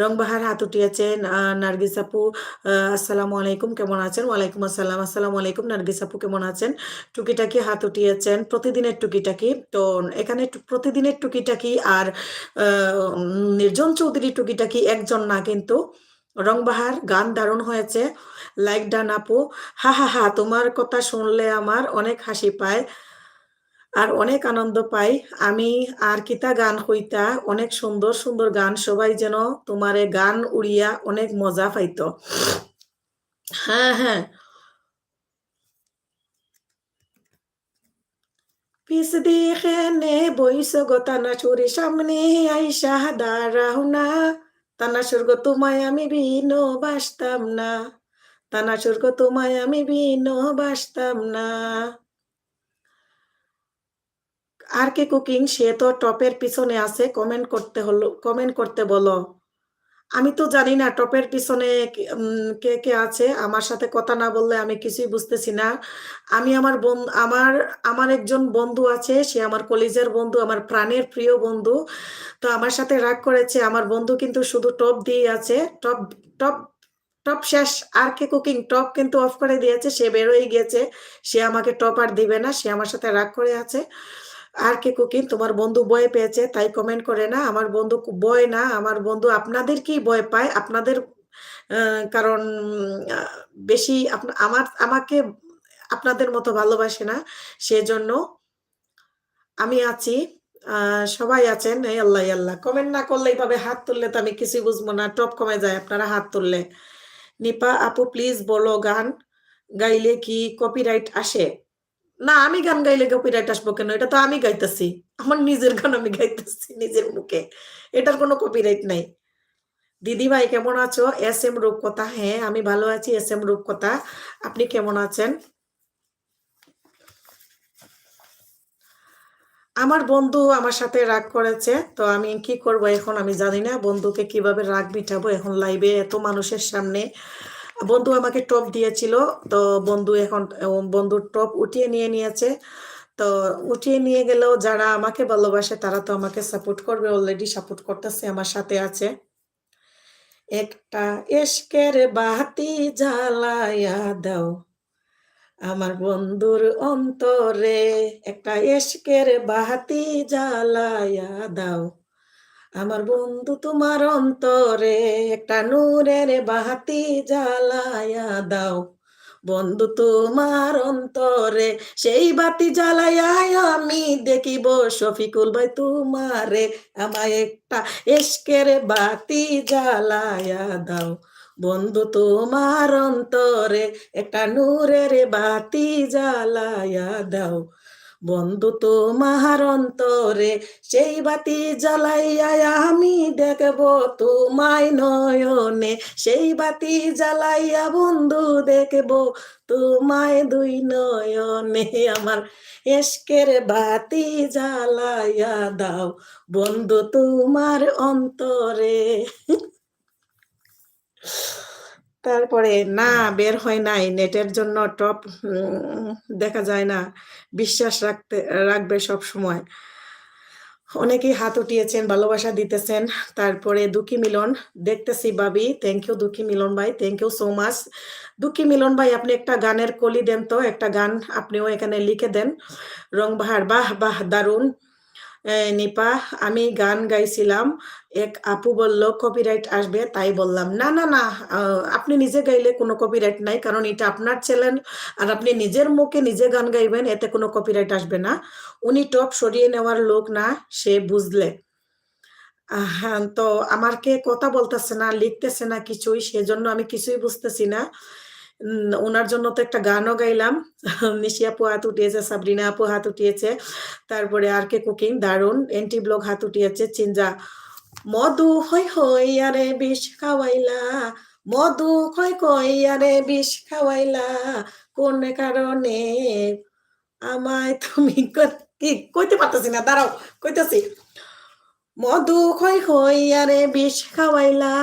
রংবাহার হাত উঠিয়েছেন নার্গিস আপু। আসসালামু আলাইকুম, কেমন আছেন? ওয়ালাইকুম আসসালাম। আসসালামু আলাইকুম নার্গিস আপু, কেমন আছেন? টুকিটাকি হাত উঠিয়েছেন, প্রতিদিনের টুকিটাকি। তো এখানে প্রতিদিনের টুকিটাকি আর নির্জন চৌধুরী টুকিটাকি একজন না কিন্তু। রংবাহার গান দারুণ হয়েছে, লাইক ডান আপু। হা হা হা, তোমার কথা শুনলে আমার অনেক হাসি পায় আর অনেক আনন্দ পাই আমি। আর কিতা গান হইতা, অনেক সুন্দর সুন্দর গান, সবাই যেন তোমারে গান উড়িয়া অনেক মজা পাইতো। হ্যাঁ হ্যাঁ। পিস দিয়ে নে বইস গো তানাসুর, সামনে আইসা দাঁড়াও না। তানাসুর গো তোমায় আমি বিনো বাসতাম না। তানাসুর গো তোমায় আমি বিনো বাসতাম না। আর কে কুকিং, সে তো টপের পিছনে আছে, কমেন্ট করতে হলো, কমেন্ট করতে বলো। আমি তো জানি না টপের পিছনে কে কে আছে। আমার সাথে কথা না বললে আমি কিছুই বুঝতেছি না। আমি আমার বন্ধু, আমার একজন বন্ধু আছে, সে আমার কলিজার বন্ধু, আমার প্রাণের প্রিয় বন্ধু। তো আমার সাথে রাগ করেছে। আমার বন্ধু কিন্তু শুধু টপ দিয়ে আছে। টপ, টপ, টপ শেষ। আর কে কুকিং টপ কিন্তু অফ করে দিয়েছে, সে বেরোয় গিয়েছে। সে আমাকে টপ আর দিবে না, সে আমার সাথে রাগ করে আছে। আর কে কুকিং, তোমার বন্ধু ভয় পেয়েছে তাই কমেন্ট করে না। আমার বন্ধু ভয় না, আমার বন্ধু আপনাদেরকেই ভয় পায়, আপনাদের কারণ বেশি আমাকে আপনাদের মতো ভালোবাসে না, সেজন্য আমি আছি। সবাই আছেন, এই আল্লাহ আল্লাহ। কমেন্ট না করলে, এইভাবে হাত তুললে তো আমি কিছুই বুঝবো না, টপ কমে যায় আপনারা হাত তুললে। নিপা আপু প্লিজ বলো, গান গাইলে কি কপিরাইট আসে? না, আমি গান গাইলে কপিরাইট আসবো কেন? এটা তো আমি গাইতেছি, আমার নিজের গান আমি গাইতেছি নিজের মুখে, এটার কোনো কপিরাইট নাই। দিদি ভাই কেমন আছো? এস এম রূপকথা, হ্যাঁ আমি ভালো আছি। এস এম রূপকথা, আপনি কেমন আছেন? আমার বন্ধু আমার সাথে রাগ করেছে, তো আমি কি করব এখন আমি জানি না বন্ধুকে কিভাবে রাগ মিটাবো এখন লাইভে এত মানুষের সামনে। বন্ধু আমাকে টপ দিয়েছিল, তো বন্ধু এখন বন্ধুর টপ উঠিয়ে নিয়ে নিয়েছে। তো উঠিয়ে নিয়ে গেলেও যারা আমাকে ভালোবাসে তারা তো আমাকে সাপোর্ট করবে, অলরেডি সাপোর্ট করতেছে, আমার সাথে আছে। একটা এশকের বাতি জ্বালায়া দাও আমার বন্ধুর অন্তরে, একটা এশকের বাতি জ্বালায়া দাও আমার বন্ধু তোমার অন্তরে, একটা নূরের বাতি জ্বালায়া দাও বন্ধু তোমার অন্তরে, সেই বাতি জ্বালায়া আমি দেখিব শফিকুল ভাই তোমারে, আমায় একটা এশকের বাতি জ্বালায়া দাও বন্ধু তোমার অন্তরে, একটা নূরের বাতি জ্বালায়া দাও বন্ধু তোমার অন্তরে সেই বাতি জ্বালাইয়া আমি দেখব তোমায় নয়নে, সেই বাতি জ্বালাইয়া বন্ধু দেখব তোমায় দুই নয়নে। আমার এশকের বাতি জ্বালাইয়া দাও বন্ধু তোমার অন্তরে। তারপরে না, বের হয় নাই, নেটের জন্য টপ দেখা যায় না। বিশ্বাস রাখবে সব সময়। অনেকেই হাত উঠিয়েছেন, ভালোবাসা দিতেছেন। তারপরে দুঃখী মিলন দেখতেছি ভাবি, থ্যাংক ইউ দুঃখী মিলন ভাই, থ্যাংক ইউ সো মাচ। দুঃখী মিলন ভাই, আপনি একটা গানের কলি দেন তো, একটা গান আপনিও এখানে লিখে দেন। রংবাহার, বাহ বাহ, দারুণ। নিপা, আমি গান গাইছিলাম, এক আপু বলল কপিরাইট আসবে, তাই বললাম। না না না, আপনি নিজে গাইলে কোনো কপিরাইট নাই, কারণ এটা আপনার চ্যানেল আর আপনি নিজের মুখে নিজে গান গাইবেন, এতে কোনো কপিরাইট আসবে না। উনি টপ সরিয়ে নেওয়ার লোক না, সে বুঝলে। হ্যাঁ, তো আমাকে কথা বলতেছে না, লিখতেছে না কিছুই, সেজন্য আমি কিছুই বুঝতেছি না। ওনার জন্য তো একটা গানও গাইলাম। নিশি আপু হাত উঠিয়েছে, সাবরিনা আপু হাত উঠিয়েছে, তারপরে আর কে কুকিং দারুন, এন্টি ব্লগ হাত উঠিয়েছে, চিনজা। মধু হই হই আরে বিষ খাওয়াইলা, মধু হই কই আরে বিষ খাওয়াইলা, কোন কারণে আমায় তুমি কি কইতে পারতেছি না, দাঁড়াও কইতেছি। মধু খই খই আরে বিষ খাওয়াইলা,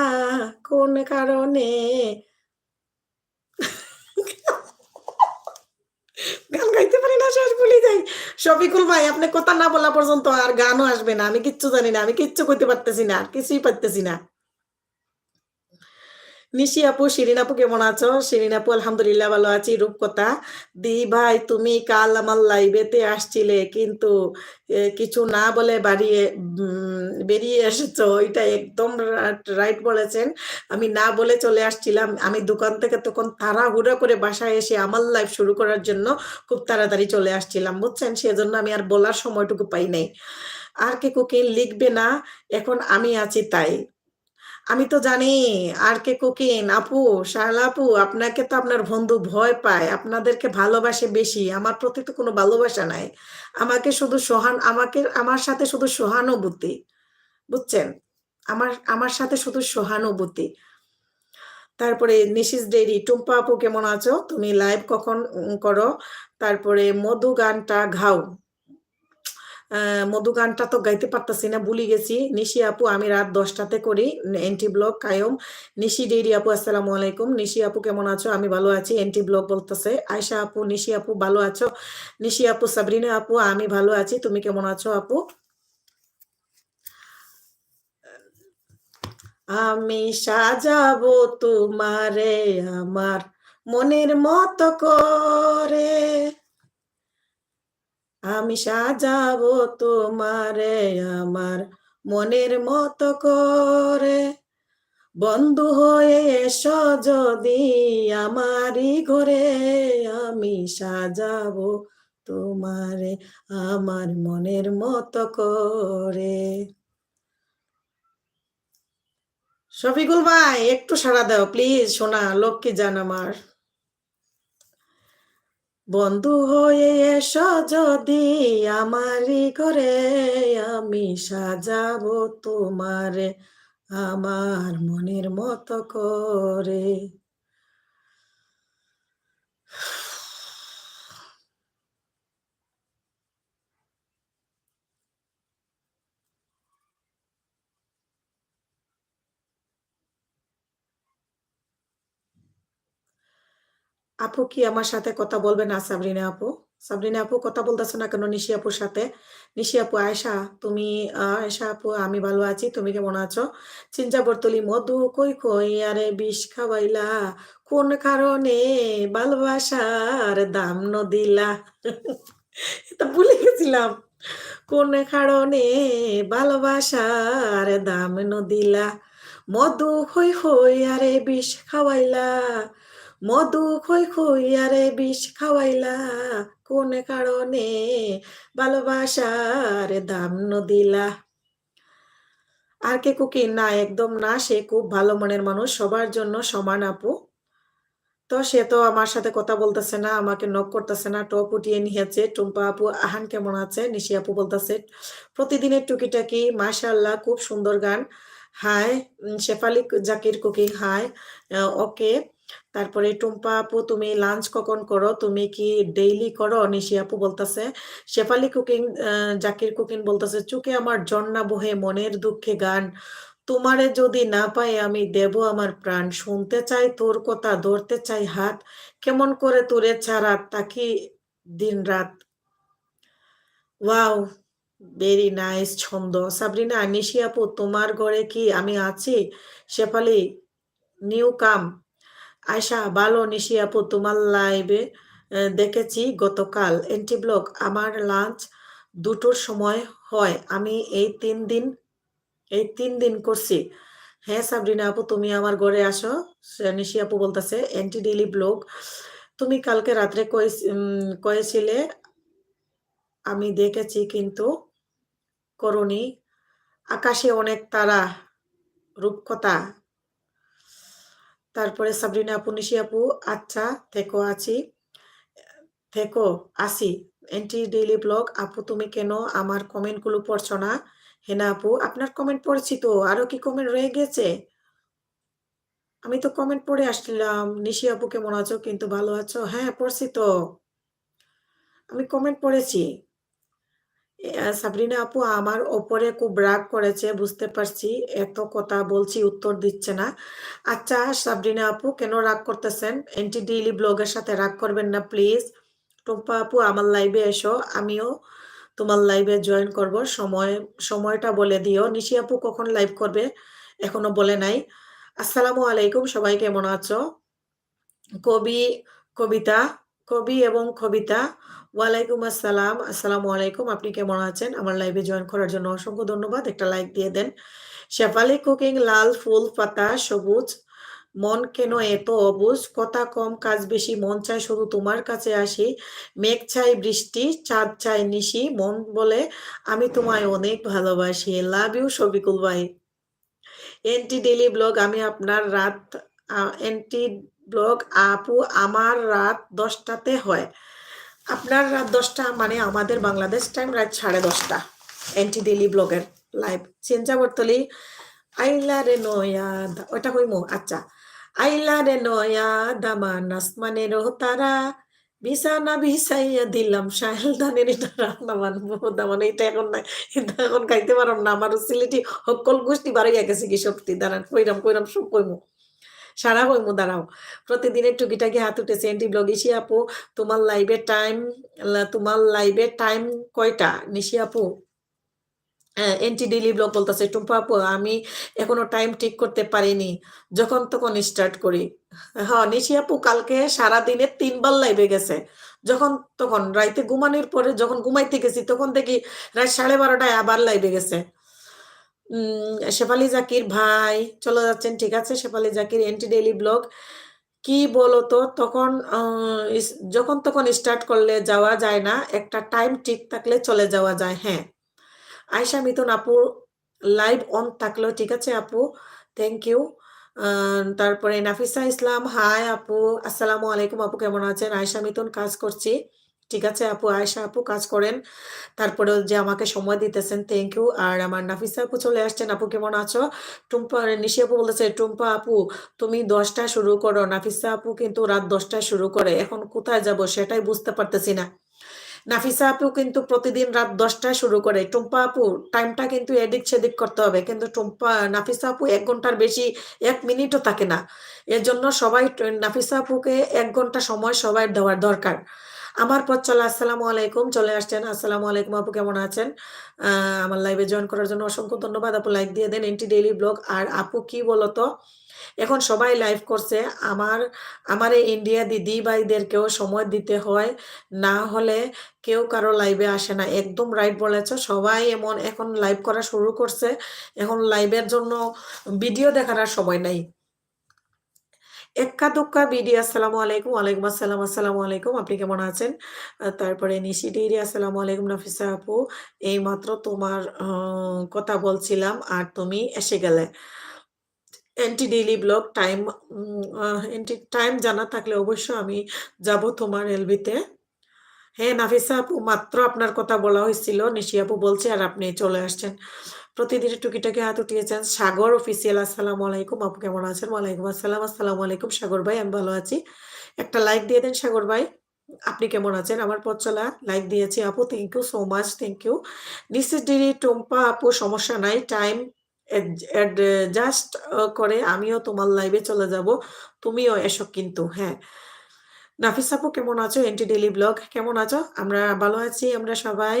কোন কারণে। গান গাইতে পারি না, শেষ ভুলে যাই। শফিকুল ভাই, আপনি কথা না বলা পর্যন্ত আর গানও আসবে না। আমি কিচ্ছু জানি না, আমি কিচ্ছু কইতে পারতেছি না, আর কিছুই পারতেছি না। নিশি আপু, শিরিন আপু কেমন আছো? শিরিন আপু আলহামদুলিল্লাহ ভালো আছি। রূপকথা দি ভাই, তুমি কাল আমার লাইভেতে আসছিলে, কিন্তু কিছু না বলে বেরিয়ে এসেছো, এটা একদম রাইট বলেছেন। আমি না বলে চলে আসছিলাম, আমি দোকান থেকে তখন তাড়াহুড়া করে বাসায় এসে আমার লাইভ শুরু করার জন্য খুব তাড়াতাড়ি চলে আসছিলাম, বুঝছেন, সেজন্য আমি আর বলার সময়টুকু পাই নাই। আর কে কুকিং লিখবে না, এখন আমি আছি তাই। আমি তো জানি। আর কে কুকিং আপু, শাহলা আপু, আপনাকে তো আপনার বন্ধু ভয় পায়, আপনাদেরকে ভালোবাসে বেশি, আমার প্রতি তো কোনো ভালোবাসা নাই। আমাকে শুধু আমার সাথে শুধু সহানুভূতি, বুঝছেন, আমার আমার সাথে শুধু সহানুভূতি। তারপরে মিসিস ডেইরি, টুম্পা আপু কেমন আছো? তুমি লাইভ কখন করো? তারপরে মধু গানটা ঘাও। মধু গানটা তো গাইতে পারতাছি না, ভুলে গেছি। নিশি আপু, আমি রাত 10টাতে করি এন্টি ব্লগ কায়ম। নিশি ডেইরি আপু, আসসালামু আলাইকুম। নিশি আপু কেমন আছো? আমি ভালো আছি, এন্টি ব্লগ বলতেছে। আয়শা আপু, নিশি আপু ভালো আছো? নিশি আপু, সাবরিনা আপু, আমি ভালো আছি, তুমি কেমন আছো আপু? আমি সাজাবো তোমারে আমার মনের মতো করে, আমি সাজাবো তোমারে আমার মনের মতো করে, বন্ধু হয়ে এসো যদি আমারই ঘরে, আমি সাজাবো তোমারে আমার মনের মতো করে। শফিকুল ভাই, একটু সাড়া দাও প্লিজ, সোনা লক্ষ্মী জান আমার। বন্ধু হয়ে এসো যদি আমারই ঘরে, আমি সাজাবো তোমারে আমার মনের মতো করে। আপু কি আমার সাথে কথা বলবে না? সাবরিনা আপু, সাবরিনা আপু কথা বলতেছে না কেন নিশি আপুর সাথে? নিশি আপু, আয়শা তুমি, আয়শা আপু, আমি ভালো আছি, তুমি কেমন আছো? চিন্তা বর্তলি, মধু কই কই আরে বিষ খাওয়াইলা, কোন কারণে ভালোবাসার দাম নদিলা। এটা ভুলে গেছিলাম। কোন কারণে ভালোবাসার দাম নদিলা, মধু হই হই আরে বিষ খাওয়াইলা, মধু খই খই আরে বিষ খাওয়াইলা, কোন কারণে ভালোবাসার দাম নদিলা। আর কে কুকি? না, একদম না, সে খুব ভালো মনের মানুষ, সবার জন্য সমান আপু। তো সে তো আমার সাথে কথা বলতেছে না, আমাকে নক করতেছে না, টপ উঠিয়ে নিয়েছে। টুম্পা আপু আহান কেমন আছে? নিশি আপু বলতেছে প্রতিদিনের টুকিটাকি, মাশাআল্লাহ খুব সুন্দর গান। Hi Shefali Zakir cooking, hi okay. তারপরে টুম্পা আপু তুমি লাঞ্চ কখন করো? তুমি কি ডেইলি করো? নিশি আপু বলতেছে। শেফালি কুকিং জাকির কুকিং বলতেছে চুকে আমার জন্না বহে মনের দুঃখে গান, তোমারে যদি না পাই আমি দেব আমার প্রাণ, শুনতে চাই তোর কথা ধরতে চাই হাত, কেমন করে তোরে ছাড়া তাকি দিন রাত। ওয়াও, ভেরি নাইস ছন্দ। সাবরিনা, নিশি আপু তোমার ঘরে কি আমি আছি? শেফালি নিউ কাম। আয়শা ভালো। নিশি আপু তোমার লাইভে দেখেছি গতকাল এন্টি ব্লগ, আমার লাঞ্চ 2টোর সময় হয়, আমি এই 3 দিন করছি। হ্যাঁ সাবরিনা আপু তুমি আমার ঘরে আসো। নিশি আপু বলতেছে এন্টি ডেইলি ব্লগ, তুমি কালকে রাত্রে কয়েছিলে, আমি দেখেছি কিন্তু করনি, আকাশে অনেক তারা, রূপকথা। তারপরে সাবরিনা আপু নিশি আপু আচ্ছা থেকো আছি, থেকো আসি। এন্টি ডেইলি ব্লগ আপু তুমি কেন আমার কমেন্টগুলো পড়ছো না? হেনা আপু আপনার কমেন্ট পড়ছি তো, আরো কি কমেন্ট রয়ে গেছে? আমি তো কমেন্ট পড়ে আসছিলাম। নিশি আপু কেমন আছো? কিন্তু ভালো আছো? হ্যাঁ পড়ছি তো, আমি কমেন্ট পড়েছি। সাবরিনা আপু আমার ওপরে খুব রাগ করেছে, বুঝতে পারছি, এত কথা বলছি উত্তর দিচ্ছে না। আচ্ছা সাবরিনা আপু কেন রাগ করতেছেন? এন্টি ডেইলি ব্লগের সাথে রাগ করবেন না প্লিজ। টুম্পা আপু আমার লাইভে এসো, আমিও তোমার লাইভে জয়েন করব, সময়টা বলে দিও। নিশি আপু কখন লাইভ করবে? এখনো বলে নাই। আসসালামু আলাইকুম, সবাই কেমন আছো? কবি, কবিতা, কবি এবং কবিতা, ওয়ালাইকুম আসসালাম। আসসালামু আলাইকুম, আপনি কেমন আছেন? আমার লাইভে জয়েন করার জন্য অসংখ্য ধন্যবাদ, একটা লাইক দিয়ে দেন। শেফালি কুকিং, লাল ফুল পাতা সবুজ, মন কেন এত অবুজ, কথা কম কাজ বেশি, মন চাই শুধু তোমার কাছে আসি, মেঘ চাই বৃষ্টি চাঁদ চাই নিশি, মন বলে আমি তোমায় অনেক ভালোবাসি। লাভ ইউ শফিকুল ভাই। এনটি ডেইলি ব্লগ আমি আপনার রাত, এনটি ব্লগ আপু আমার রাত 10টাতে হয়, আপনার রাত 10টা মানে আমাদের বাংলাদেশ টাইম রাত 10:30। এনটি ডেইলি ব্লগের লাইভ চেঞ্জাবর্তলি। আইলা রে নয়া ওটা কইমো আচ্ছা। আইলা রে নয়া দামান আসমানের তারা, বিছানা বিছাইয়া দিলাম সাহেল ধানের তারা, দামান দামান এটা এখন নাই, এটা এখন গাইতে পারম না, আমার সিলেটি হকল গোষ্ঠী বাড়াইয়া গেছে কি সত্যি। দাঁড়ান কইরাম কইরাম সব কইমু, সারা হইমু দাঁড়াও। প্রতিদিনের টুকিটাকি হাত উঠেছে। এন্টি ব্লগ ইসি আপু তোমার লাইভে টাইম, তোমার লাইভে টাইম কয়টা? নিশি আপু এনটি ডেইলি ব্লগ বলতেছে টুম্পা আপু আমি এখনো টাইম ঠিক করতে পারিনি, যখন তখন স্টার্ট করি। হ্যাঁ নিশি আপু কালকে সারাদিনে 3বার লাইভে গেছে, যখন তখন রাইতে ঘুমানোর পরে, যখন ঘুমাইতে গেছি তখন দেখি রাত 12:30টায় আবার লাইভে গেছে। শেফালি জাকির ভাই চলে যাচ্ছেন, ঠিক আছে। শেফালি জাকির এনটি ডেইলি ব্লগ কি বলতো তখন যখন তখন স্টার্ট করলে যাওয়া যায় না, একটা টাইম ঠিক থাকলে চলে যাওয়া যায়। হ্যাঁ আয়শা মিথুন আপু লাইভ অন থাকলো, ঠিক আছে আপু, থ্যাংক ইউ। তারপরে নাফিসা ইসলাম, হাই আপু, আসসালামু আলাইকুম আপু কেমন আছেন? আয়শা মিথুন কাজ করছি, ঠিক আছে আপু। আয়শা আপু কাজ করেন, তারপরে যে আমাকে সময় দিতেছেন থ্যাংক ইউ। আর আমার নাফিসা আপু চলে আসছেন, আপু কেমন আছো? টুম্পা নিশি আপু বলতেছে টুম্পা আপু তুমি 10টায় শুরু করো, নাফিসা আপু কিন্তু রাত 10টায় শুরু করে, এখন কোথায় যাব সেটাই বুঝতে পারতেছি না। নাফিসা আপু কিন্তু প্রতিদিন রাত 10টায় শুরু করে, টুম্পা আপু টাইমটা কিন্তু এদিক সেদিক করতে হবে, কিন্তু নাফিসা আপু 1 ঘন্টার বেশি 1 মিনিটও থাকে না। এর জন্য সবাই নাফিসা আপুকে 1 ঘন্টা সময় সবাই দেওয়ার দরকার। আমার পথ চলা, আসসালামু আলাইকুম, চলে আসছেন। আসসালামু আলাইকুম আপু কেমন আছেন? আমার লাইভে জয়েন করার জন্য অসংখ্য ধন্যবাদ আপু, লাইক দিয়ে দেন। এনটি ডেইলি ব্লগ আর আপু কি বলতো, এখন সবাই লাইভ করছে, আমার আমার এই ইন্ডিয়া দিদি ভাইদেরকেও সময় দিতে হয়, না হলে কেউ কারো লাইভে আসে না। একদম রাইট বলেছ, সবাই এমন এখন লাইভ করা শুরু করছে, এখন লাইভের জন্য ভিডিও দেখার আর সময় নাই, এক্কা দুক্কা ভিডিও। আসসালামু আলাইকুম। ওয়ালাইকুম আসসালাম। আসসালামু আলাইকুম, আপনি কেমন আছেন? তারপরে নিশি ডিরি, আসসালামু আলাইকুম নাফিসা আপু, এইমাত্র তোমার কথা বলছিলাম আর তুমি এসে গেলে। Anti daily blog time, anti time জানা থাকলে অবশ্য আমি যাব তোমার এলবিতে। হ্যাঁ নাফিসা আপু, মাত্র আপনার কথা বলা হয়েছিল, নিশি আপু বলছে আর আপনি চলে আসছেন। প্রতিদিনের টুকিটাকি হাত উঠিয়েছেন সাগর অফিসিয়াল। আসসালামু আলাইকুম আপু, কেমন আছেন? ওয়ালাইকুম আসসালাম। আসসালামু আলাইকুম সাগর ভাই, আমি ভালো আছি। একটা লাইক দিয়ে দেন সাগর ভাই। আপনি কেমন আছেন? আমার পথ চলা লাইক দিয়েছি আপু, thank you so much, thank you. নিসিস ডিরি টুম্পা আপু, সমস্যা নাই, টাইম অ্যাডজাস্ট করে আমিও তোমার লাইভে চলে যাব, তুমিও এসো কিন্তু। হ্যাঁ নাফিস আপু কেমন আছো? এন্টি ডেইলি ব্লগ কেমন আছো? আমরা ভালো আছি, আমরা সবাই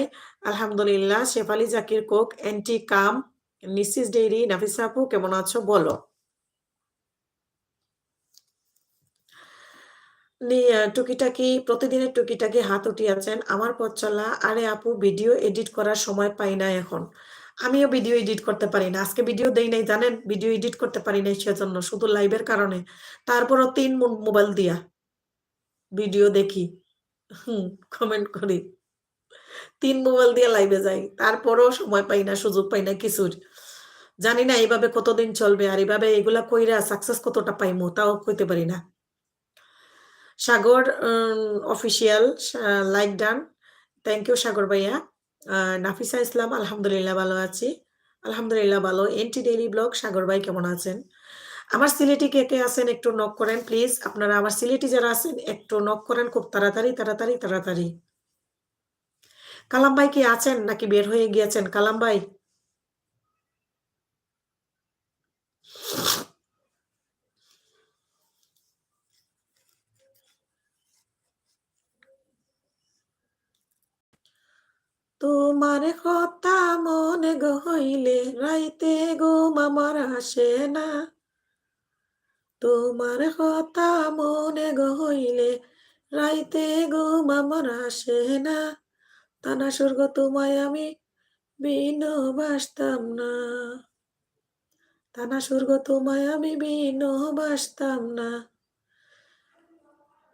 আলহামদুলিল্লাহ। শেফালি জাকির কোক এন্টি কাম নিসিস ডেইরি। নাফিস আপু কেমন আছো বলো। টুকিটাকি প্রতিদিনের টুকিটাকি হাত উঠিয়েছেন আমার পথ চলা। আরে আপু ভিডিও এডিট করার সময় পাই না এখন। আমিও ভিডিও এডিট করতে পারি না, আজকে ভিডিও দেই নাই জানেন, ভিডিও এডিট করতে পারি নাই সেজন্য, শুধু লাইভের কারণে। তারপরও মোবাইল দিয়া ভিডিও দেখি, হুম, কমেন্ট করি, ৩ মোবাইল দিয়ে লাইভে যাই। তারপরেও সময় পাই না, সুযোগ পাই না কিছুর। জানি না এইভাবে কতদিন চলবে, আর এভাবে এগুলা কইরা সাকসেস কতটা পাইমু তাও কইতে পারি না। Sagar official like done. Thank you Sagar ভাইয়া। নাফিসা ইসলাম আলহামদুলিল্লাহ ভালো আছি। আলহামদুলিল্লাহ ভালো। এনটি ডেইলি ব্লগ সাগর ভাই কেমন আছেন? আমার সিলেটি কে, কে আছেন একটু নক করেন প্লিজ। আপনারা আমার সিলেটি যারা আছেন একটু নক করেন খুব তাড়াতাড়ি, তাড়াতাড়ি, তাড়াতাড়ি। কালাম ভাই কি আছেন নাকি বের হয়ে গিয়েছেন কালাম ভাই? তোমার কথা মনে হইলে রাইতে ঘুম আমার আসে না। তোমার কথা মনে হইলে রাইতে ঘুম আমার আসে না। তানা স্বর্গ তোমায় আমি বিনবাসতাম না। তানা স্বর্গ তোমায় আমি বিনবাসতাম না।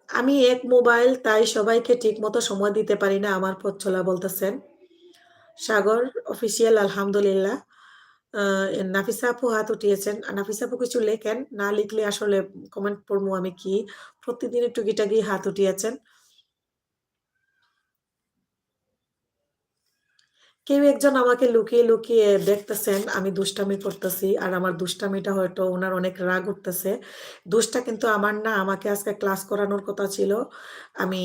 আমি এক মোবাইল, তাই সবাইকে ঠিক মতো সময় দিতে পারি না, আমার পথ চলা বলতেছেন সাগর অফিসিয়াল। আলহামদুলিল্লাহ। নাফিসা আপু হাত উঠিয়েছেন। নাফিসা আপু কিছু লেখেন, না লিখলে আসলে কমেন্ট পড়বো আমি কি। প্রতিদিনের টুকিটাকি হাত উঠিয়েছেন। কেউ একজন আমাকে লুকিয়ে লুকিয়ে দেখতেছেন আমি দুষ্টামি করতেছি, আর আমার দুষ্টামিটা হয়তো ওনার অনেক রাগ উঠতেছে। দুষ্টা কিন্তু আমার না, আমাকে আজকে ক্লাস করানোর কথা ছিল। আমি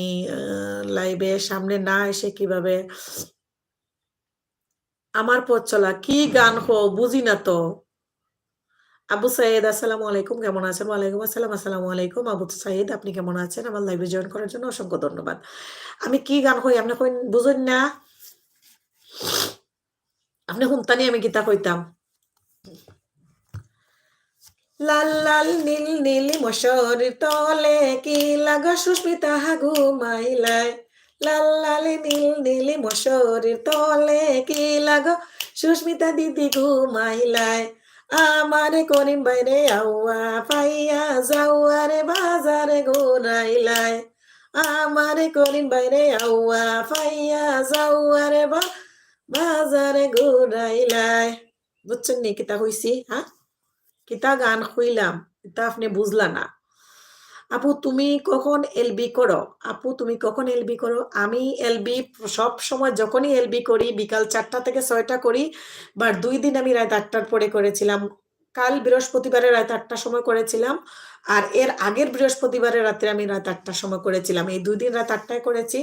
লাইভে সামনে না এসে কিভাবে আমার পথ চলা কি গান হো বুঝি না তো। আবু সাইদ আসসালামু আলাইকুম, কেমন আছেন? ওয়ালাইকুম আসসালাম। আসসালামু আলাইকুম আবু সাইদ, আপনি কেমন আছেন? আমার লাইভে জয়েন করার জন্য অসংখ্য ধন্যবাদ। আমি কি গান কই আপনি কই বুঝেন না? আপনি শুনতানি আমি গীতা কইতাম। লাল লাল নীল নীল মশারির তলে কি লাগা সুস্মিতা ঘুমাইলাই। লাল লাল নীল নীল মশারির তলে কি লাগো সুস্মিতা দিদি ঘুমাইলাই। আমারে করিম বাইরে আউয়া পাইয়া যাওয়ারে বাজারে ঘুরাইলাই। আমারে করিম বাইরে আউয়া পাইয়া যাওয়ারে বাজারে ঘুরাইলাই। বুঝছেন নি কিতা কইছি? হ্যাঁ, কিতা গান হইলাম, এটা আপনি বুঝলা না। আপু তুমি কখন এলবি করো? আপু তুমি কখন এলবি করো? আমি এলবি সব সময়, যখনই এলবি করি বিকাল 4টা থেকে 6টা করি। বা 2 দিন আমি রাত 8টার পরে করেছিলাম। কাল বৃহস্পতিবারে রাত 8টার সময় করেছিলাম। আর এর আগের বৃহস্পতিবারের রাত্রে আমি রাত 8টার সময় করেছিলাম। এই 2 দিন রাত 8টায় করেছি।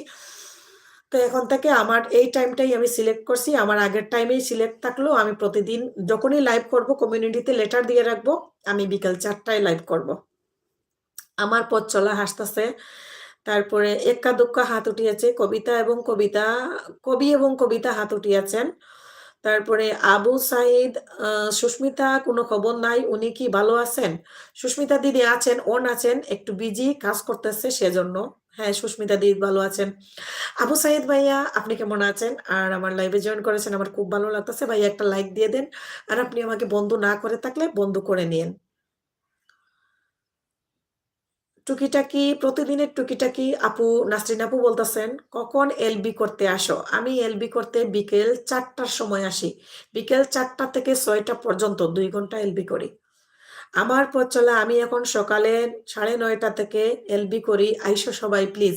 তো এখন থেকে আমার এই টাইমটাই আমি সিলেক্ট করছি। আমার আগের টাইমেই সিলেক্ট থাকলেও আমি প্রতিদিন যখনই লাইভ করব কমিউনিটিতে লেটার দিয়ে রাখবো আমি বিকাল 4টায় লাইভ করব। আমার পথ চলা হাসতেছে। তারপরে এক্কা দুক্কা হাত উঠিয়েছে কবিতা এবং কবিতা, কবি এবং কবিতা হাত উঠিয়েছেন। তারপরে আবু সাইদ, সুস্মিতা কোনো খবর নাই, উনি কি ভালো আছেন? সুস্মিতা দিদি আছেন, ওন আছেন, একটু বিজি কাজ করতেছে সেজন্য। হ্যাঁ সুস্মিতা দিদি ভালো আছেন। আবু সাইদ ভাইয়া আপনি কেমন আছেন? আর আমার লাইভে জয়েন করেছেন, আমার খুব ভালো লাগতেছে ভাইয়া, একটা লাইক দিয়ে দেন। আর আপনি আমাকে বন্ধু না করে থাকলে বন্ধু করে নিন। টুকিটাকি প্রতিদিনের টুকিটাকি আপু নাসরিন আপু বলতেছেন কখন এলবি করতে আসো? আমি এলবি করতে বিকেল 4টার সময় আসি। বিকেল 4টা থেকে 6টা পর্যন্ত 2 ঘন্টা এলবি করি। আমার পথ চলা, আমি এখন সকালে 9:30 থেকে এলবি করি, আইসো সবাই প্লিজ।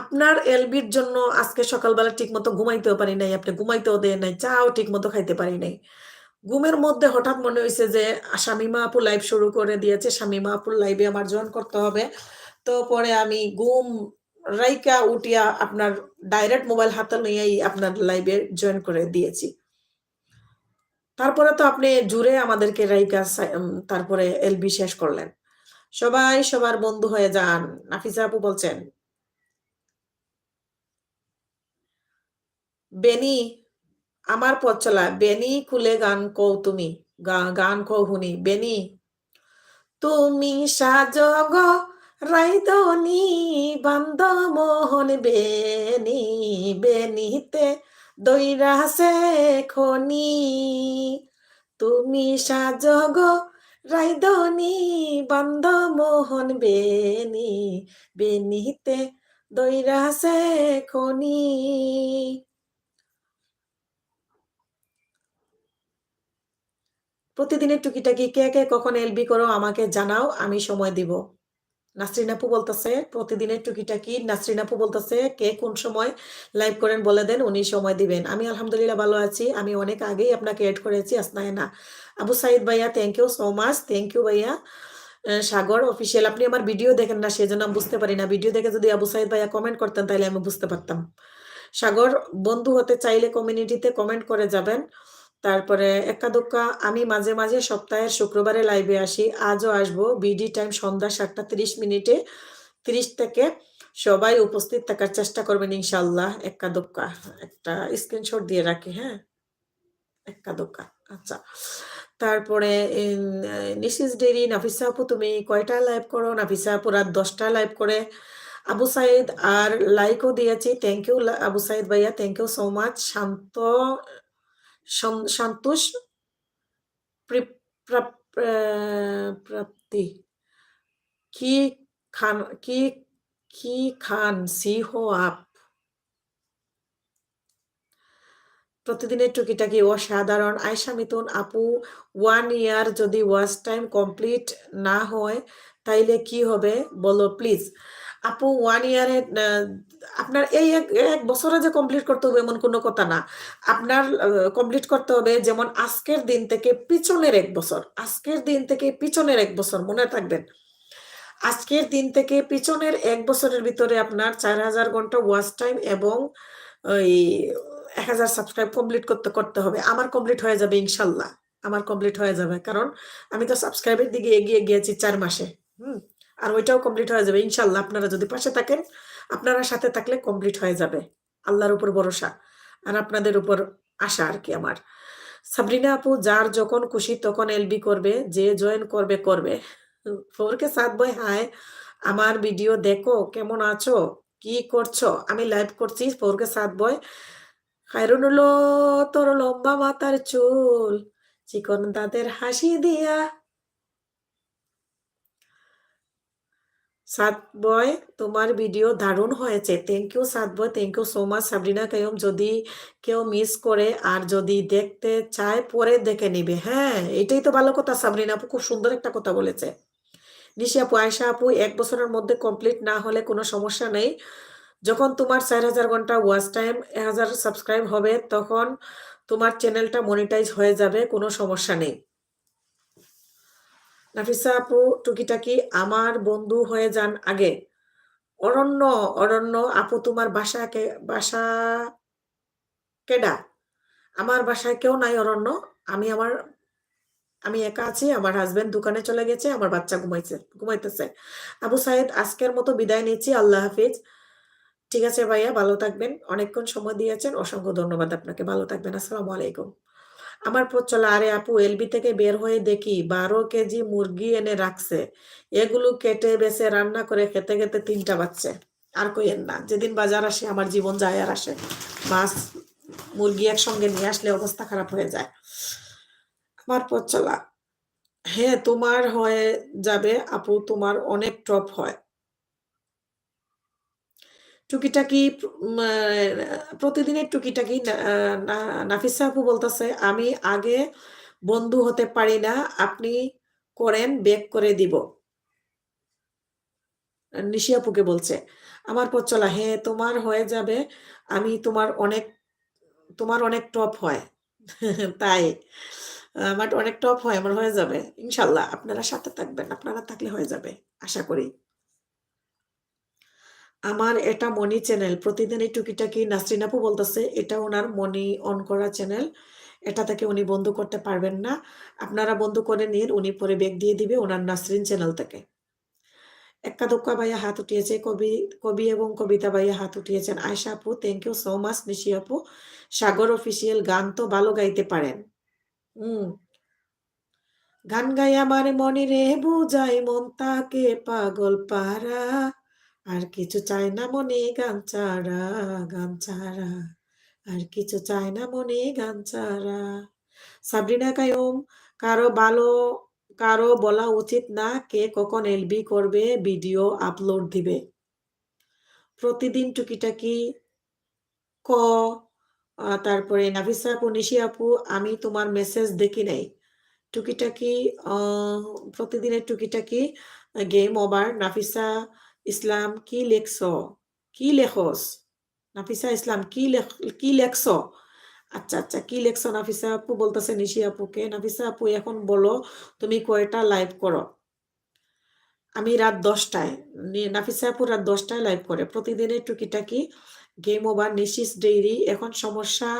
আপনার এলবির জন্য আজকে সকালবেলা ঠিক মতো ঘুমাইতেও পারি নাই, আপনি ঘুমাইতেও দেন নাই, চাও ঠিক মতো খাইতে পারি নাই। ঘুমের মধ্যে হঠাৎ মনে হয়েছে যে শামিমা আপু লাইভ শুরু করে দিয়েছে, শামিমা আপুর লাইভে আমার জয়েন করতে হবে। তো পরে আমি ঘুম রাইকা উঠিয়া আপনার ডাইরেক্ট মোবাইল হাতে নিয়েই আপনার লাইভে জয়েন করে দিয়েছি। তারপরে তো আপনি জুড়ে আমাদেরকে রাইকা তারপরে এলবি শেষ করলেন। সবাই সবার বন্ধু হয়ে যান। নাফিসা আপু বলছেন বেনি, আমার পথ চলা বেনি খুলে গান কও তুমি, গান কও হুনি বেনি। তুমি সাজগ রাইদনি বান্দ মোহন বেনি, বেনিতে দৈরাসে খনি। তুমি সাজগ রাইদনি বান্দ মোহন বেনি, বেনিতে দৈরাসে খনি। প্রতিদিনের টুকিটাকি কে কে কখন এলবি করো আমাকে জানাও, আমি সময় দিব। নাসরিন আপু বলতেছে প্রতিদিনের টুকিটাকি, নাসরিন আপু বলতেছে কে কোন সময় লাইভ করেন বলে দেন, উনি সময় দিবেন। আমি আলহামদুলিল্লাহ ভালো আছি, আমি অনেক আগেই আপনাকে এড করেছি। আসনা হেনা আবু সাইদ ভাইয়া, thank you so much, thank you ভাইয়া। সাগর অফিসিয়াল, আপনি আমার ভিডিও দেখেন না সেজন্য আমি বুঝতে পারি না, ভিডিও দেখে যদি আবু সাইদ ভাইয়া কমেন্ট করতেন তাহলে আমি বুঝতে পারতাম। সাগর, বন্ধু হতে চাইলে কমিউনিটিতে কমেন্ট করে যাবেন। তারপরে এক্কা দোক্কা আমি মাঝে মাঝে সপ্তাহের শুক্রবারে লাইভে আসি, আজও আসবো। বিডি টাইম সন্ধ্যা 7:30 30 থেকে সবাই উপস্থিত থাকার চেষ্টা করবেন ইনশাল্লাহ। এক্কা দোক্কা একটা স্ক্রিনশট দিয়ে রাখি, হ্যাঁ, এক্কা দোক্কা। আচ্ছা, তারপরে নিশিস ডেরি, নাফিসা আপু তুমি কয়টা লাইভ করো? নাফিসা আপু রাত 10টা লাইভ করে। আবু সাইদ আর লাইকও দিয়েছি, থ্যাংক ইউ আবু সাইদ ভাইয়া, থ্যাংক ইউ সো মাচ। সন্তোষ প্রাপ্তি কি খান, কি কি খান সি হো আপ। প্রতিদিনের টুকিটাকি অসাধারণ। আয়শা মিতুন আপু, 1 ইয়ার যদি ওয়াচ টাইম কমপ্লিট না হয় তাইলে কি হবে বলো প্লিজ। আপু 1 ইয়ারে আপনার এই এক বছরে যে কমপ্লিট করতে হবে এমন কোনো কথা না। আপনার কমপ্লিট করতে হবে যেমন আজকের দিন থেকে পিছনের 1 বছর, আজকের দিন থেকে পিছনের 1 বছর, মনে থাকবেন। আজকের দিন থেকে পিছনের 1 বছরের ভিতরে আপনার 4000 ঘন্টা ওয়াচ টাইম এবং ওই 1000 সাবস্ক্রাইব কমপ্লিট করতে করতে হবে। আমার কমপ্লিট হয়ে যাবে ইনশাল্লাহ, আমার কমপ্লিট হয়ে যাবে, কারণ আমি তো সাবস্ক্রাইবের দিকে এগিয়ে গিয়েছি 4 মাসে। আর ওইটাও কমপ্লিট হয়ে যাবে ইনশাল্লাহ, আপনারা যদি পাশে থাকেন, আপনারা সাথে থাকলে কমপ্লিট হয়ে যাবে। আল্লাহর উপর ভরসা আর আপনাদের উপর আশা আর কি আমার। সাবরিনা আপু, যার যখন খুশি তখন এলবি করবে, যে জয়েন করবে করবে। 4 के 7 বয় হাই, আমার ভিডিও দেখো, কেমন আছো, কি করছো? আমি লাইভ করছি 4 के 7 বয়। খায়রুন হলো তোর লম্বা মাথার চুল, চিকন দাঁতের হাসি দিয়া। 7 বয়, তোমার ভিডিও দারুণ হয়েছে, thank you 7 boy, thank you so much. Sabrina Kaiyum, যদি কেউ মিস করে আর যদি দেখতে চায় পরে দেখে নিবে, হ্যাঁ এটাই তো ভালো কথা। সাবরিনা আপু খুব সুন্দর একটা কথা বলেছে। নিশি আপু, আয়শা আপু, 1 বছরের মধ্যে কমপ্লিট না হলে কোনো সমস্যা নেই। যখন তোমার 4000 ঘন্টা ওয়াচ টাইম, 1000 সাবস্ক্রাইব হবে তখন তোমার চ্যানেলটা মনিটাইজ হয়ে যাবে, কোনো সমস্যা নেই। নাফিসা আপু, টুকিটাকি আমার বন্ধু হয়ে যান আগে। অরণ্য, অরণ্য আপু তোমার বাসা কেডা? আমার বাসায় কেউ নাই অরণ্য, আমি একা আছি, আমার হাজবেন্ড দোকানে চলে গেছে, আমার বাচ্চা ঘুমাইতেছে। আবু সাইদ, আজকের মতো বিদায় নিচ্ছি, আল্লাহ হাফিজ। ঠিক আছে ভাইয়া, ভালো থাকবেন, অনেকক্ষণ সময় দিয়েছেন, অসংখ্য ধন্যবাদ আপনাকে, ভালো থাকবেন, আসসালামু আলাইকুম। আমার পথ চলা, আরে আপু এলবি থেকে বের হয়ে দেখি 12 কেজি মুরগি এনে রাখছে, এগুলো কেটে বেছে রান্না করে খেতে খেতে 3টা বাজছে। আর কইেন না, যেদিন বাজার আসে আমার জীবন যায় আর আসে, মাছ মুরগি একসঙ্গে নিয়ে আসলে অবস্থা খারাপ হয়ে যায়। আমার পথ চলা, হ্যাঁ তোমার হয়ে যাবে আপু, তোমার অনেক টপ হয়। টুকিটাকি প্রতিদিনের টুকিটাকি। নাফিসা আপু বলতেছে আমি আগে বন্ধু হতে পারি না, আপনি করেন বেক করে দিব। নিশি আপুকে বলছে আমার পথ চলা, হ্যাঁ তোমার হয়ে যাবে। আমি তোমার অনেক টপ হয়। তাই আমার অনেক টপ হয়, আমার হয়ে যাবে ইনশাল্লাহ। আপনারা সাথে থাকবেন, আপনারা থাকলে হয়ে যাবে আশা করি। আমার এটা মনি চ্যানেল, প্রতিদিন এই টুকিটাকি। নাসরিন আপু বলতেছে এটা ওনার মনি অন করা চ্যানেল, এটা থেকে উনি বন্ধ করতে পারবেন না। আপনারা বন্ধ করে নিন, উনি পরে ব্যাগ দিয়ে দিবে ওনার নাসরিন চ্যানেল থেকে। এক্কা দোক্কা ভাইয়া হাত উঠিয়েছে, কবি কবি এবং কবিতা ভাইয়া হাত উঠিয়েছেন। আয়শা আপু থ্যাংক ইউ সো মাচ। নিশি আপু সাগর অফিসিয়াল, গান তো ভালো গাইতে পারেন। হুম, গান গাই আমার মনে রে বুঝাই মন তাকে পাগল পারা, আর কিছু চাই না মনে গান ছাড়া, গান ছাড়া আর কিছু চাই না মনে গান ছাড়া। সাবরিনা কায়ুম, কারো ভালো কারো বলা উচিত না কে কখন এলবি করবে, ভিডিও আপলোড দিবে। প্রতিদিন টুকিটাকি ক তারপরে নাফিসা আপু, নিশি আপু আমি তোমার মেসেজ দেখি নাই। টুকিটাকি প্রতিদিনের টুকিটাকি গেম ওভার। নাফিসা ইসলাম কি লেখছ, কি লেখস? নাফিসা ইসলাম কি লেখছ? আচ্ছা আচ্ছা, কি লেখছ নাফিসা আপু বলতেছে নিশি আপুকে। নাফিসা আপু এখন বলো তুমি কয়টা লাইভ করো? আমি রাত 10টায়, নাফিসা আপু রাত 10টায় লাইভ করে প্রতিদিনের টুকিটাকি গেম ওভার। নিশিস ডেইরি এখন সমস্যা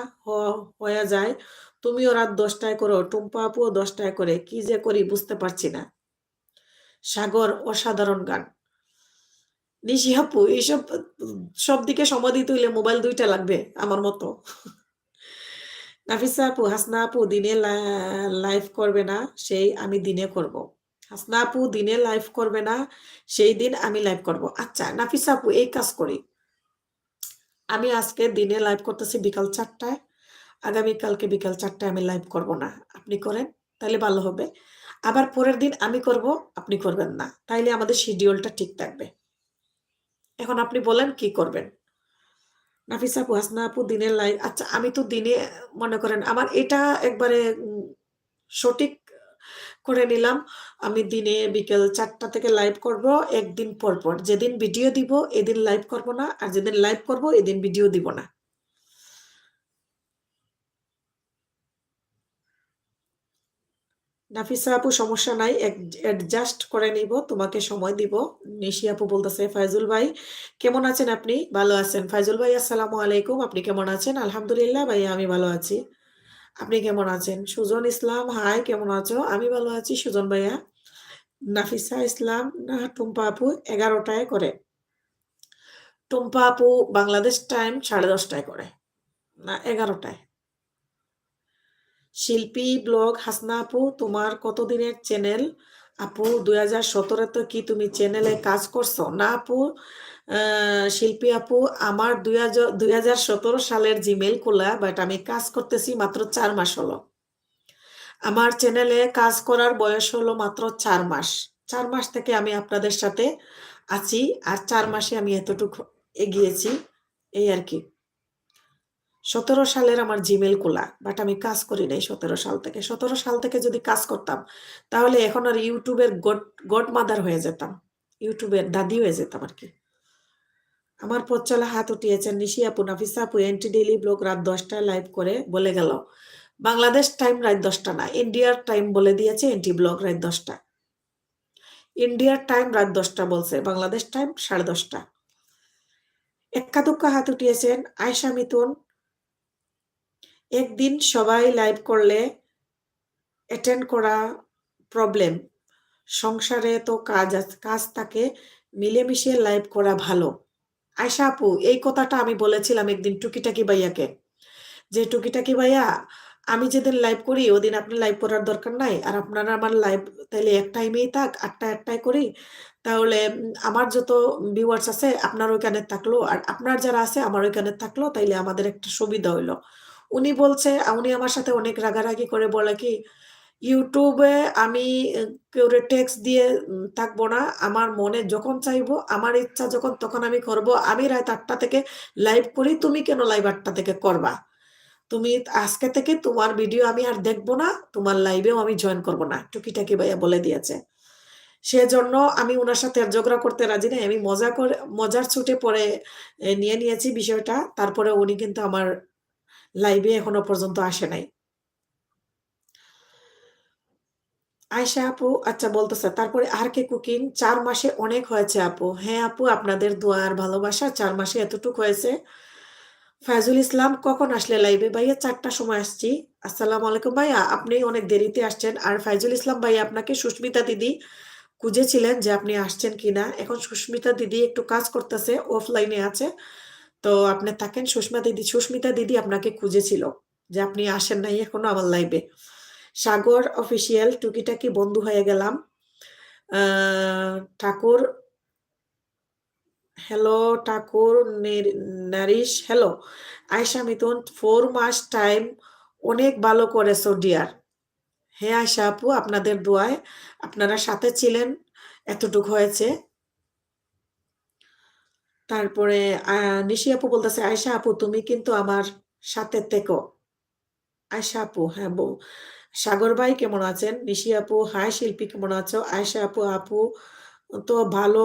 হয়ে যায়, তুমিও রাত 10টায় করো, টুম্পা আপুও 10টায় করে, কি যে করি বুঝতে পারছি না। সাগর অসাধারণ গান। নিশি আপু এইসব সব দিকে সময় দিতে হইলে মোবাইল 2টা লাগবে আমার মতো। নাফিসা আপু, হাসনা আপু দিনে লাইভ করবে না, সেই আমি দিনে করব। হাসনা আপু দিনে লাইভ করবে না, সেই দিন আমি লাইভ করব। আচ্ছা নাফিসা আপু এই কাজ করি, আমি আজকে দিনে লাইভ করতেছি বিকাল 4টায়, আগামীকালকে বিকাল 4টায় আমি লাইভ করব না, আপনি করেন তাহলে ভালো হবে। আবার পরের দিন আমি করব, আপনি করবেন না, তাইলে আমাদের শিডিউলটা ঠিক থাকবে। এখন আপনি বলেন কি করবেন? নাফিসা আপু, হাসনা আপু দিনের লাইভ, আচ্ছা আমি তো দিনে মনে করেন আমার এটা একবারে সঠিক করে নিলাম। আমি দিনে বিকেল 4টা থেকে লাইভ করব, একদিন পর পর। যেদিন ভিডিও দিব এদিন লাইভ করব না, আর যেদিন লাইভ করব এদিন ভিডিও দিব না। নাফিসা আপু সমস্যা নাই, অ্যাডজাস্ট করে নিব, তোমাকে সময় দিব। নিশি আপু বলতেছে ফাইজুল ভাই কেমন আছেন আপনি? ভালো আছেন ফাইজুল ভাই, আসসালামু আলাইকুম, আপনি কেমন আছেন? আলহামদুলিল্লাহ ভাইয়া আমি ভালো আছি, আপনি কেমন আছেন? সুজন ইসলাম হাই, কেমন আছো? আমি ভালো আছি সুজন ভাইয়া। নাফিসা ইসলাম না টুম্পা আপু 11টায় করে। টুম্পা আপু বাংলাদেশ টাইম 10:30টায় করে, না 11টায়। শিল্পী ব্লগ, হাসনা আপু তোমার কতদিনের চ্যানেল? আপু 2017-তে কি তুমি চ্যানেলে কাজ করছো? না আপু, শিল্পী আপু আমার 2017 সালের জিমেইল খোলা, বাট আমি কাজ করতেছি মাত্র 4 মাস হলো। আমার চ্যানেলে কাজ করার বয়স হলো মাত্র 4 মাস। 4 মাস থেকে আমি আপনাদের সাথে আছি, আর 4 মাসে আমি এতটুকু এগিয়েছি, এই আর কি। 17 সালের আমার জিমেল খোলা, বাট আমি কাজ করি নাই 17 সাল থেকে। 17 সাল থেকে যদি কাজ করতাম তাহলে এখন আর ইউটিউবের গড মাদার হয়ে যেতাম, ইউটিউবের দাদি হয়ে যেতাম আর কি। আমার পথ চলা হাত উঠিয়েছেন নিশি আপু। নাফিসা আপু এন্টি ডেইলি ব্লগ রাত 10টায় লাইভ করে বলে গেল। বাংলাদেশ টাইম রাত 10টা না, ইন্ডিয়ার টাইম বলে দিয়েছে এন্টি ব্লগ রাত 10টা। ইন্ডিয়ার টাইম রাত 10টা বলছে, বাংলাদেশ টাইম 10:30। এক্কা দুক্কা হাত উঠিয়েছেন আয়শা মিতুন। একদিন সবাই লাইভ করলে অ্যাটেন্ড করা প্রবলেম, সংসারে তো কাজ থাকে, মিলেমিশে লাইভ করা ভালো। আয়শা আপু এই কথাটা আমি বলেছিলাম একদিন টুকিটাকি ভাইয়াকে, যে টুকিটাকি ভাইয়া আমি যেদিন লাইভ করি ওদিন আপনি লাইভ করার দরকার নাই, আর আপনারা আমার লাইভ তাহলে এক টাইমেই থাক, 8টায় করি, তাহলে আমার যত ভিউয়ার্স আছে আপনার ওইখানে থাকলো, আর আপনার যারা আছে আমার ওইখানে থাকলো, তাইলে আমাদের একটা সুবিধা হইলো। উনি বলছে, উনি আমার সাথে অনেক রাগারাগি করে বলে কি, ইউটিউবে আমি কেউরে টেক্সট দিয়ে থাকবো না, আমার মনে যখন চাইবো, আমার ইচ্ছা যখন তখন আমি করব। আমি রাত 8টা থেকে লাইভ করি, তুমি কেন লাইভ 8টা থেকে করবা? তুমি আজকে থেকে তোমার ভিডিও আমি আর দেখবো না, তোমার লাইভেও আমি জয়েন করব না, টুকিটাকি ভাইয়া বলে দিয়েছে। সেজন্য আমি ওনার সাথে আর ঝগড়া করতে রাজি নাই। আমি মজার ছুটে পরে নিয়ে নিয়েছি বিষয়টা। তারপরে উনি কিন্তু আমার লাইভে এখনো পর্যন্ত আসে নাই। আয়শা আপু আচ্ছা বলতেছে, তারপরে আর কে কুকিং 4 মাসে অনেক হয়েছে আপু। হ্যাঁ আপু, আপনাদের দোয়া আর ভালোবাসা 4 মাসে এতটুক হয়েছে। ফায়জুল ইসলাম কখন আসলে লাইভে? ভাইয়া 4টার সময় আসছি। আসসালামু আলাইকুম ভাইয়া, আপনি অনেক দেরিতে আসছেন। আর ফায়জুল ইসলাম ভাইয়া, আপনাকে সুস্মিতা দিদি খুঁজেছিলেন যে আপনি আসছেন কিনা। এখন সুস্মিতা দিদি একটু কাজ করতেছে, অফলাইনে আছে। তো আপনি থাকেন, সুস্মিতা দিদি আপনাকে খুঁজেছিল যে আপনি আসেন নাই এখনো আমার লাইভে। সাগর অফিসিয়াল টুকিটাকি বন্ধু হয়ে গেলাম। ঠাকুর হ্যালো, ঠাকুর নারিশ হ্যালো। আয়শা মিথুন 4 মাস টাইম অনেক ভালো করেছো ডিয়ার। হ্যাঁ আয়শা আপু, আপনাদের দোয়ায় আপনারা সাথে ছিলেন, এতটুকু হয়েছে। তারপরে নিশি আপু বলতেছে, আয়শা আপু তুমি কিন্তু আমার সাথে থেকো। আয়শা আপু হ্যাঁ বউ। সাগর ভাই কেমন আছেন? নিশি আপু হাই শিল্পী কেমন আছো? আয়শা আপু আপু তো ভালো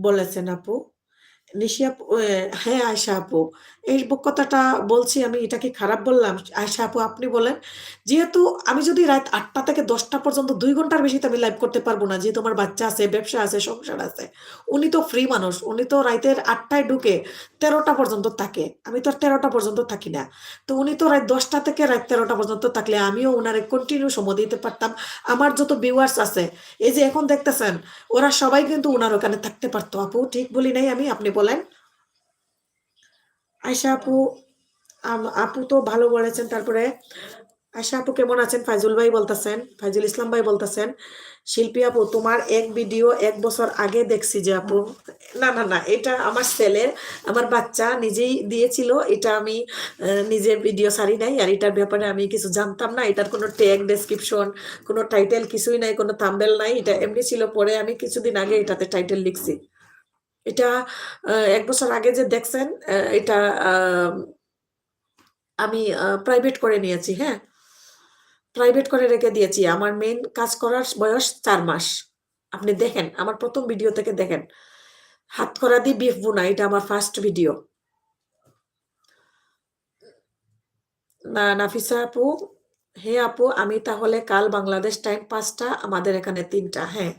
বলেছেন আপু। নিশি আপু হ্যাঁ আয়শা আপু, এই কথাটা বলছি আমি, এটা কি খারাপ বললাম? আয়শা আপু আপনি বলেন। যেহেতু আমি যদি রাত 8টা থেকে 10টা পর্যন্ত 2 ঘন্টার বেশি তো আমি লাইভ করতে পারবো না, যেহেতু আমার বাচ্চা আছে, ব্যবসা আছে, সংসার আছে। উনি তো ফ্রি মানুষ, উনি তো রাতের 8টায় ঢুকে 13টা পর্যন্ত থাকে, আমি তো আর 13টা পর্যন্ত থাকি না। তো উনি তো রাত 10টা থেকে রাত 13টা পর্যন্ত থাকলে আমিও ওনারে কন্টিনিউ সময় দিতে পারতাম। আমার যত ভিউয়ার্স আছে, এই যে এখন দেখতেছেন, ওরা সবাই কিন্তু ওনার ওখানে থাকতে পারতো। আপু ঠিক বলি নাই আমি? আপনি বলেন। আয়শা আপু আপু তো ভালো বলেছেন। তারপরে আয়শা আপু কেমন আছেন? ফাইজুল ভাই বলতেছেন, ফাইজুল ইসলাম ভাই বলতেছেন, শিল্পী আপু তোমার এক ভিডিও 1 বছর আগে দেখছি যে আপু। না না না, এটা আমার ছেলের, আমার বাচ্চা নিজেই দিয়েছিল এটা। আমি নিজে ভিডিও ছাড়ি নাই, আর এটার ব্যাপারে আমি কিছু জানতাম না। এটার কোনো ট্যাগ ডেসক্রিপশন, কোনো টাইটেল কিছুই নাই, কোনো থাম্বনেল নাই, এটা এমনি ছিল। পরে আমি কিছুদিন আগে এটাতে টাইটেল লিখছি। এটা 1 বছর আগে যে দেখছেন, এটা আমি প্রাইভেট করে নিয়েছি। হ্যাঁ, প্রাইভেট করে রেখে দিয়েছি। আমার মেইন কাজ করার বয়স 4 মাস। আপনি দেখেন, আমার প্রথম ভিডিও থেকে দেখেন, হাত করা দিয়ে বিফ বুনা, এটা আমার ফার্স্ট ভিডিও। না নাফিসা আপু, হে আপু আমি তাহলে কাল বাংলাদেশ টাইম 5টা, আমাদের এখানে 3টা। হ্যাঁ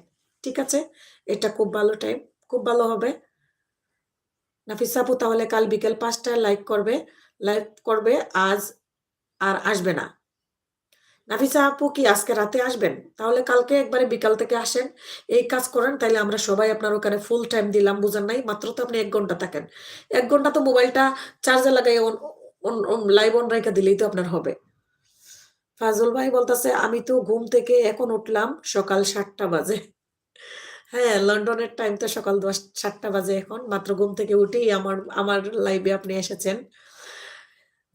ঠিক আছে, এটা খুব ভালো টাইম, খুব ভালো হবে। নাফিসা আপু তাহলে কাল বিকেল 5টায় লাইভ করবে আজ, আর আসবে না। নাফিসা আপু কি আজকে রাতে আসবেন? তাহলে কালকে একবারে বিকাল থেকে আসেন, এই কাজ করেন, তাইলে আমরা সবাই আপনার ওখানে ফুল টাইম দিলাম। বুঝেন নাই? মাত্র তো আপনি 1 ঘন্টা থাকেন। 1 ঘন্টা তো মোবাইলটা চার্জে লাগাই লাইভ অন রেখে দিলেই তো আপনার হবে। ফাজল ভাই বলতেছে, আমি তো ঘুম থেকে এখন উঠলাম, সকাল 7টা বাজে। হ্যাঁ, লন্ডনের টাইম তো সকাল 7টা বাজে এখন। মাত্র ঘুম থেকে উঠেই আমার আমার লাইভে আপনি এসেছেন।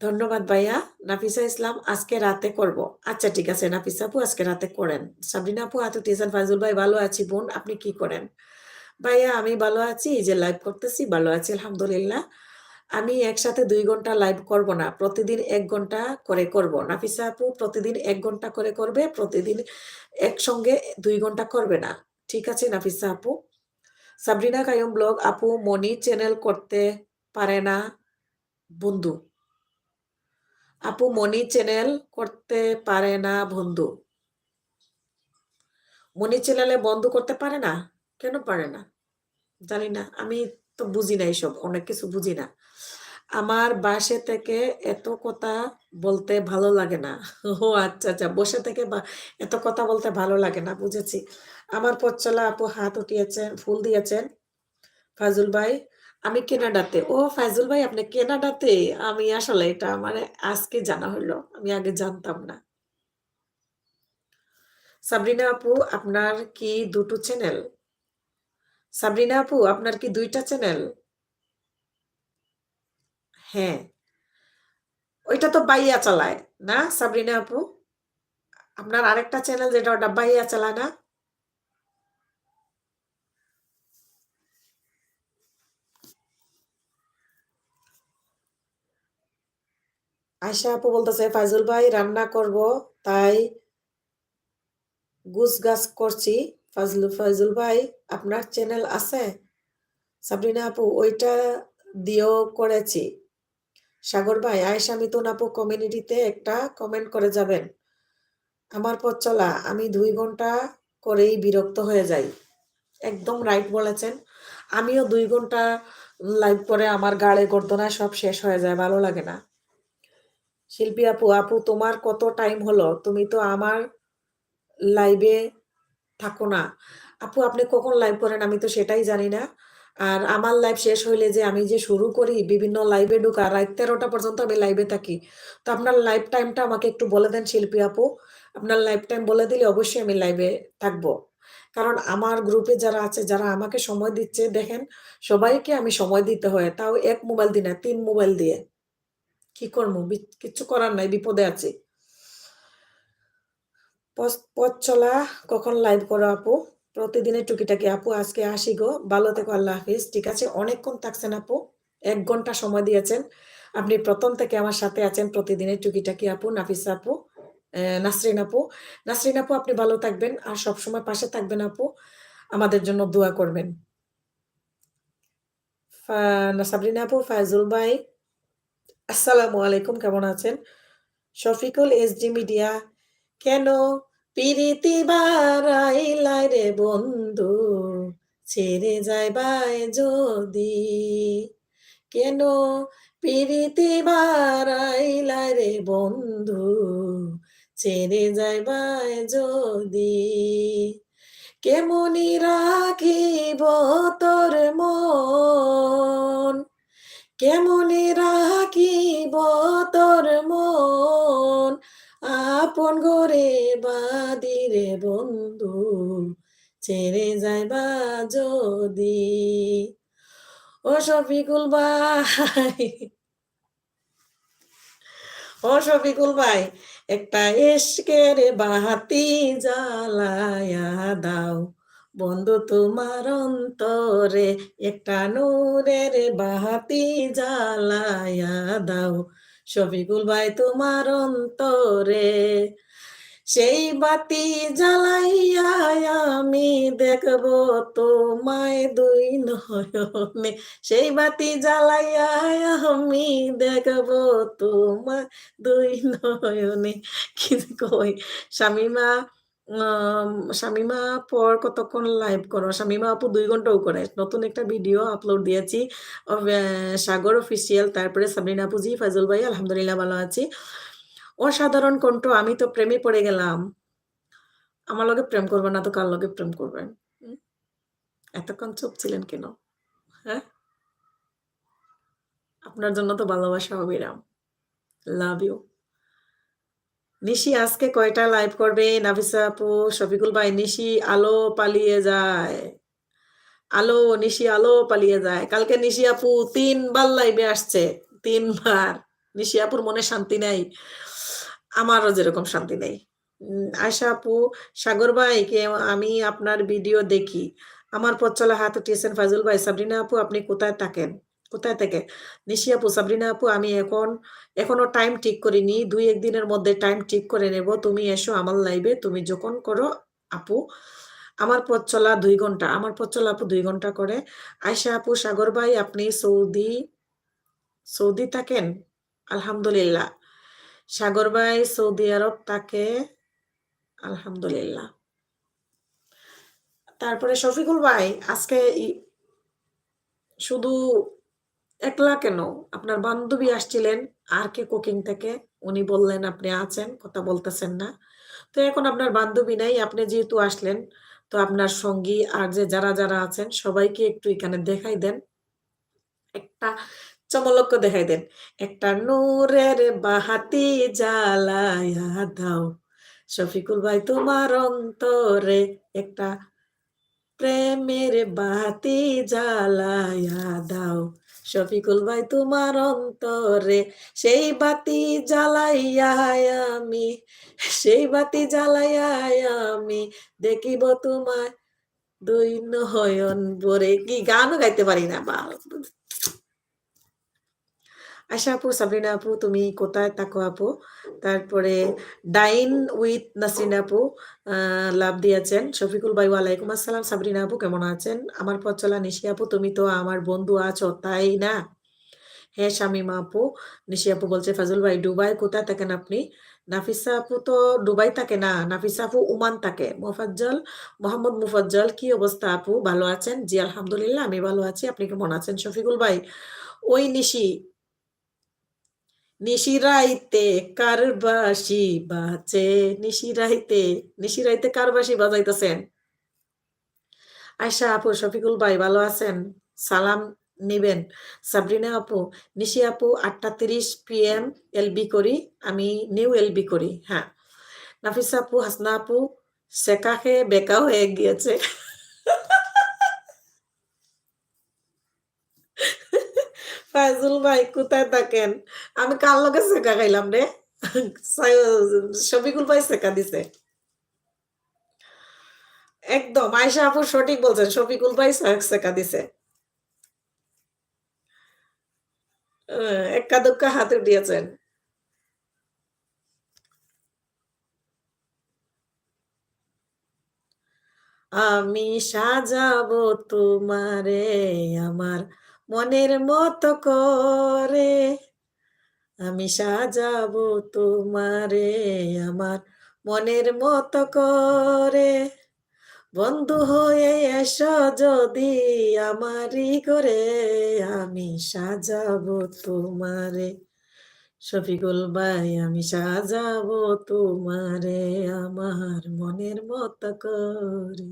ধন্যবাদ ভাইয়া। নাফিসা ইসলাম আজকে রাতে করব। আচ্ছা ঠিক আছে নাফিসা আপু, আজকে রাতে করেন। সাবরিনা আপু এত টিজান, ফাইজুল ভাই ভালো আছি বোন, আপনি কি করেন? ভাইয়া আমি ভালো আছি, এই যে লাইভ করতেছি, ভালো আছি আলহামদুলিল্লাহ। আমি একসাথে 2 ঘন্টা লাইভ করব না, প্রতিদিন 1 ঘন্টা করে করব। নাফিসা আপু প্রতিদিন 1 ঘন্টা করে করবে, প্রতিদিন একসঙ্গে 2 ঘন্টা করবে না। ঠিক আছে নাফিসা আপু। সাবরিনা কায়ুম ব্লগ আপু মনি চ্যানেল করতে পারে না বন্ধু। আপু মনি চ্যানেল করতে পারে না বন্ধু। মনি চ্যানেলে বন্ধ করতে পারে না? কেন পারে না জানি না, আমি তো বুঝি না, এইসব অনেক কিছু বুঝি না। আমার বাসে থেকে এত কথা বলতে ভালো লাগে না। ও আচ্ছা আচ্ছা, বসে থেকে এত কথা বলতে ভালো লাগে না, বুঝেছি। আমার পথ চলা আপু হাত উঠিয়েছেন, ফুল দিয়েছেন। ফাজুল ভাই আমি কেনাডাতে। ও ফাজুল ভাই আপনি কেনাডাতে? আমি আসলে এটা আমার আজকে জানা হলো, আমি আগে জানতাম না। সাবরিনা আপু আপনার কি দুটো চ্যানেল? সাবরিনা আপু আপনার কি 2টা চ্যানেল? হ্যাঁ, ওইটা তো বাইয়া চালায় না সাবরিনা আপু? আপনার আরেকটা চ্যানেল যেটা, ওটা বাইয়া চালায় না? আয়শা আপু বলতেছে ফাইজুল ভাই রান্না করব তাই গুছগাছ করছি। ফাইজুল ভাই আপনার চ্যানেল আছে? সাবরিনা আপু ওইটা দিয়েও করেছি। সাগর ভাই আয়েশা মিতুন আপু কমিউনিটিতে একটা কমেন্ট করে যাবেন। আমার পথ চলা আমি 2 ঘন্টা করেই বিরক্ত হয়ে যাই। একদম রাইট বলেছেন। আমিও 2 ঘন্টা লাইভ করে আমার গাড়ে গর্দনায় সব শেষ হয়ে যায়, ভালো লাগে না। শিল্পী আপু আপু তোমার কত টাইম হলো? তুমি তো আমার লাইভে থাকো না। আপু আপনি কখন লাইভ করেন আমি তো সেটাই জানি না। আর আমার লাইভ শেষ হইলে যে আমি যে শুরু করি বিভিন্ন লাইভে ঢোকা, রাত 13টা পর্যন্ত আমি লাইভে থাকি। তো আপনার লাইভ টাইমটা আমাকে একটু বলে দেন শিল্পী আপু। আপনার লাইভ টাইম বলে দিলে অবশ্যই আমি লাইভে থাকবো। কারণ আমার গ্রুপে যারা আছে, যারা আমাকে সময় দিচ্ছে দেখেন, সবাইকে আমি সময় দিতে হয়। তাও 1 মোবাইল দিয়ে না, 3 মোবাইল দিয়ে। কি করবো? কিচ্ছু করার নাই, বিপদে আছি। পথ চলা কখন লাইভ করো আপু? প্রতিদিনের টুকিটাকি আপু আজকে আসি গো, ভালো থেকো, আল্লাহ হাফিজ। ঠিক আছে, অনেকক্ষণ থাকছেন আপু, 1 ঘন্টা সময় দিয়েছেন। আপনি প্রথম থেকে আমার সাথে আছেন প্রতিদিনের টুকিটাকি আপু। নাফিসা আপু, নাসরিন আপু, নাসরিন আপু আপনি ভালো থাকবেন আর সবসময় পাশে থাকবেন আপু, আমাদের জন্য দোয়া করবেন। সাবরিনা আপু, ফায়জুল ভাই আসসালামু আলাইকুম, কেমন আছেন? শফিকুল এসডি মিডিয়া, কেন পিরিতি বারাইলাই রে বন্ধু, ছেড়ে যাইবাই যদি, কেন পিরিতি বারাইলাই রে বন্ধু, ছেড়ে যাইবাই যদি, কেমনি রাখিব তোর মন, কেমনে রাখিব তোর মন, আপন ঘরে বাদিরে বন্ধু, ছেড়ে যাইবা যদি। ও শফিকুল ভাই, ও শফিকুল ভাই, একটা এশকের বাতি জ্বালায়া দাও বন্ধু তোমার অন্তরে, একটা নূরের বাতি জ্বালায়া দাও শফিকুল ভাই তোমার অন্তরে, সেই বাতি জ্বালাইয়া আমি দেখব তোমায় 2 নয়নে, সেই বাতি জ্বালাইয়া আমি দেখব তোমায় 2 নয়নে। কি যে কই শামিমা, শামিমা পর কতক্ষণ লাইভ করো? শামিমা আপু 2 ঘন্টাও করে। নতুন একটা ভিডিও আপলোড দিয়েছি সাগর অফিসিয়াল, তারপরে সাবরিনা আপু জি, ফাইজুল ভাই আলহামদুলিল্লাহ ভালো আছি। অসাধারণ কণ্ঠ, আমি তো প্রেমে পড়ে গেলাম। আমার লগে প্রেম করবেন না তো কার লগে প্রেম করবেন? হুম? এতক্ষণ চুপ ছিলেন কেন? হ্যাঁ? আপনার জন্য তো ভালোবাসা অবিরাম। Love you. নিশি আজকে কয়টা লাইভ করবে? নাফিসা আপু, শফিকুল ভাই, নিশি আলো পালিয়ে যায়। আলো, নিশি আলো পালিয়ে যায়। কালকে নিশি আপু 3 বার লাইভে আসছে। 3 বার। নিশি আপুর মনে শান্তি নাই। আমারও যেরকম শান্তি নেই। আয়শা আপু, সাগর ভাই কে আমি আপনার ভিডিও দেখি। আমার পথ চলা হাত উঠিয়েছেন ফাইজুল ভাই। সাবরিনা আপু আপনি কোথায় থাকেন? কোথায় থেকে? নিশি আপু, সাবরিনা আপু আমি এখনো টাইম ঠিক করিনি। 2-1 দিনের মধ্যে টাইম ঠিক করে নেব। তুমি এসো আমার লাইভে, তুমি যখন করো আপু। আমার পথ চলা 2 ঘন্টা। আমার পথ চলা আপু 2 ঘন্টা করে। আয়শা আপু, সাগর ভাই আপনি সৌদি থাকেন? আলহামদুলিল্লাহ। সাগর ভাই সৌদি আরব থাকে, আলহামদুলিল্লাহ। তারপরে শফিকুল ভাই আজকে শুধু একলা কেন? আপনার বান্ধবী আসছিলেন আর কে কুকিং থেকে, উনি বললেন আপনি আছেন, কথা বলতেছেন না। তো এখন আপনার বান্ধবী নাই, আপনি যেহেতু আসলেন, তো আপনার সঙ্গী আর যে যারা আছেন সবাইকে একটু এখানে দেখাই দেন। একটা চমলক্য দেখাই দেন। একটা নূরের বাহাতি জ্বালায়া দাও শফিকুল ভাই তোমার অন্তরে, একটা প্রেমের বাতি জ্বালায়া দাও শফিকুল ভাই তোমার অন্তরে, সেই বাতি জ্বালাইয়া আমি, সেই বাতি জ্বালাইয়া আমি দেখিব তোমায় 2 নয়ন ভরে। কি গানও গাইতে পারি না, আশা আপু, সাবরিনা আপু, তুমি কোথায় থাকো আপু? তারপরে ডাইন উইথ নাসরিন আপু লাভ দিয়েছেন। শফিকুল ভাই ওয়ালাইকুম আসসালাম। সাবরিনা আপু কেমন আছেন? আমার পথ চলা নিশি আপু, তুমি তো আমার বন্ধু আছো তাই না? হ্যাঁ শামিমা আপু। নিশি আপু বলছে ফাজল ভাই দুবাই কোথায় থাকেন আপনি? নাফিসা আপু তো দুবাই থাকে না, নাফিসা আপু ওমান থাকে। মোফাজ্জল, মোহাম্মদ মুফাজ্জল, কি অবস্থা আপু, ভালো আছেন? জি আলহামদুলিল্লাহ আমি ভালো আছি, আপনি কেমন আছেন? শফিকুল ভাই, ওই নিশি, নিশিরাইতে কার বাঁশি বাজে, নিশিরাইতে, নিশিরাইতে কার বাঁশি বাজাইতেছেন? আয়শা আপু, শফিকুল ভাই ভালো আছেন? সালাম নিবেন। সাবরিনা আপু, নিশি আপু 8:30 PM এলবি করি, আমি নিউ এলবি করি। হ্যাঁ। নাফিসা আপু, হাসনা আপু সেকা খেয়ে বেকা হয়ে গিয়েছে। ফাইজুল ভাই কোথায় থাকেন? আমি কার লগে সেকা খাইলাম রে? শফিকুল ভাই সেকা দিছে। একদম আয়েশা আপু সঠিক বলছেন, শফিকুল ভাই সেকা দিছে। এক্কা দুক্কা হাতে দিয়েছেন। আমি সাজাবো তোমারে আমার মনের মতো করে, আমি সাজাবো তোমারে আমার মনের মতো করে, বন্ধু হয়ে এসো যদি আমারই করে, আমি সাজাবো তোমারে। শফিকুল ভাই, আমি সাজাবো তোমারে আমার মনের মতো করে।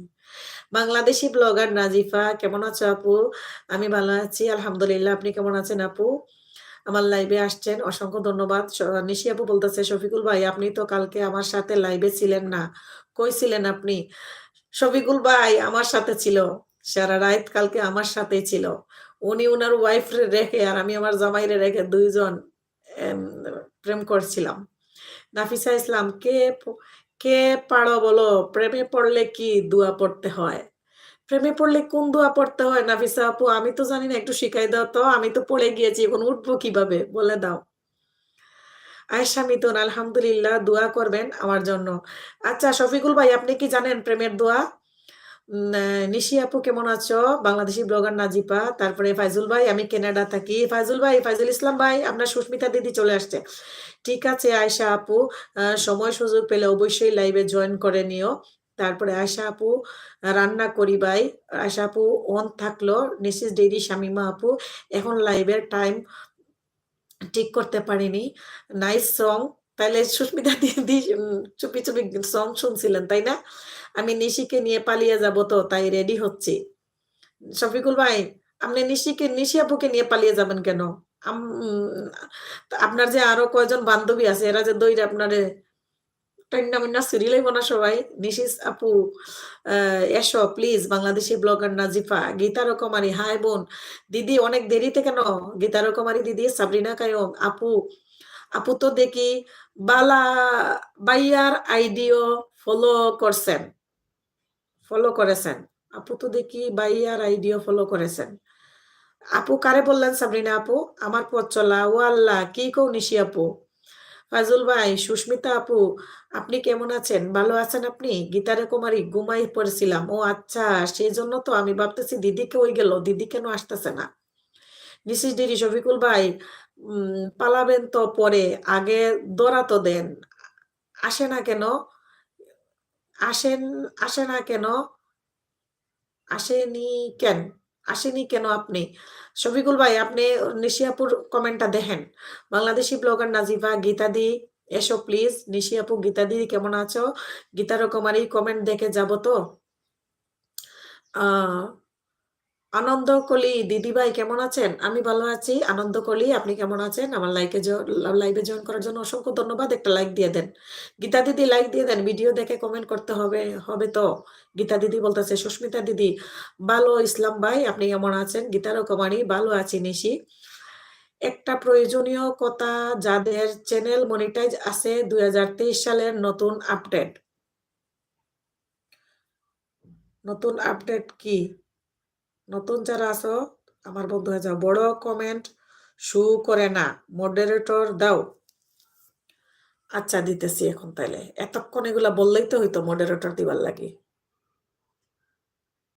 বাংলাদেশি ব্লগার নাজিফা কেমন আছো আপু? আমি ভালো আছি আলহামদুলিল্লাহ, আপনি কেমন আছেন আপু? আমার লাইভে আসছেন অসংখ্য ধন্যবাদ। নিশি আপু বলতেছে শফিকুল ভাই আপনি তো কালকে আমার সাথে লাইভে ছিলেন না, কই ছিলেন আপনি? শফিকুল ভাই আমার সাথে ছিল, সারা রাত কালকে আমার সাথেই ছিল। উনি উনার ওয়াইফ রেখে আর আমি আমার জামাইরে রেখে দুইজন এম, প্রেম করছিলাম। নাফিসা ইসলাম, কে পারো বলো, প্রেমে পড়লে কি দোয়া পড়তে হয়? প্রেমে পড়লে কোন দোয়া পড়তে হয় নাফিসা আপু? আমি তো জানি না, একটু শিখাই দাও তো, আমি তো পড়ে গিয়েছি, এখন উঠবো কিভাবে বলে দাও। আয়েশা মিতুন, আলহামদুলিল্লাহ দোয়া করবেন আমার জন্য। আচ্ছা শফিকুল ভাই, আপনি কি জানেন প্রেমের দোয়া? নিশি আপু কেমন আছো? বাংলাদেশি ব্লগার নাজিপা, তারপরে ফাইজুল ভাই আমি কানাডা থাকি। ফাইজুল ভাই, ফাইজুল ইসলাম ভাই, আপনার সুস্মিতা দিদি চলে আসছে। ঠিক আছে আয়শা আপু, সময় সুযোগ পেলে অবশ্যই লাইভে জয়েন করে নিও। তারপরে আয়শা আপু, রান্না করি ভাই। আয়শা আপু অন থাকলো। মিসেস ডেরি শামিমা আপু, এখন লাইভের টাইম ঠিক করতে পারিনি। Nice song. তাহলে সুস্মিতা দিদি চুপি চুপি সং শুনছিলেন তাই না? আমি নিশিকে নিয়ে পালিয়ে যাব, তো তাই রেডি হচ্ছি। শফিকুল ভাই, আপনি নিশি আপুকে নিয়ে পালিয়ে যাবেন কেন? আপনার যে আরো কয়জন বান্ধবী আছে, এরা যে দইরা আপনারে টাইন্না মিন্না সিরিয়ালই না সবাই। নিশিস আপু, এসো প্লিজ। বাংলাদেশি ব্লগার নাজিফা, গীতা রকমারি, হাই বোন। দিদি অনেক দেরিতে কেন? গীতা রকমারি দিদি, সাবরিনা কায়ম আপু, আপু তো দেখি বালা বাইয়ার আইডিও ফলো করছেন, ফলো করেছেন। আপু তো দেখি বাইয়ার আইডিও ফলো করেছেন। আপু কারে বললেন সাবরিনা আপু? আমার পথ চলা, ও আল্লাহ কি কৌ নিশি আপু। ফাজুল ভাই, সুস্মিতা আপু আপনি কেমন আছেন? ভালো আছেন আপনি? গীতারে কুমারী, ঘুমাই পড়েছিলাম। ও আচ্ছা, সেই জন্য তো আমি ভাবতেছি দিদি কই গেল, দিদি কেন আসতেছে না। মিসিস ডিরি, শফিকুল ভাই পালাবেন তো পরে, আগে দৌড়া তো দেন। আসে না কেন? আসেন, আসে না কেন? আসেনি কেন? আসেনি কেন আপনি? শফিকুল ভাই, আপনি নিশিয়াপুর কমেন্টটা দেখেন। বাংলাদেশি ব্লগার নাজিফা, গীতাদি এসো প্লিজ। নিশিয়াপু, গীতাদি কেমন আছো? গীতা রকমারি কমেন্ট দেখে যাব তো। আহ আনন্দ কলি দিদিভাই কেমন আছেন? আমি ভালো আছি। আনন্দ কলি, আপনি কেমন আছেন? আমার লাইভে জয়েন করার জন্য অসংখ্য ধন্যবাদ। একটা লাইক দিয়ে দেন। গীতা দিদি লাইক দিয়ে দেন। ভিডিও দেখে কমেন্ট করতে হবে, হবে তো। গীতা দিদি বলতেছে সুস্মিতা দিদি ভালো। ইসলাম ভাই আপনি কেমন আছেন? গীতারও কুমারী ভালো আছি নিশি। একটা প্রয়োজনীয় কথা, যাদের চ্যানেল মনিটাইজ আছে 2023 সালের নতুন আপডেট। নতুন আপডেট কি? নতুন যারা আছো আমার বন্ধু হয়ে যাও, বড় কমেন্ট শু করে না, মডারেটর দাও। আচ্ছা দিতেছি এখন তাইলে, এতক্ষণ এগুলা বললেই তো হইতো মডারেটর দিবার লাগে।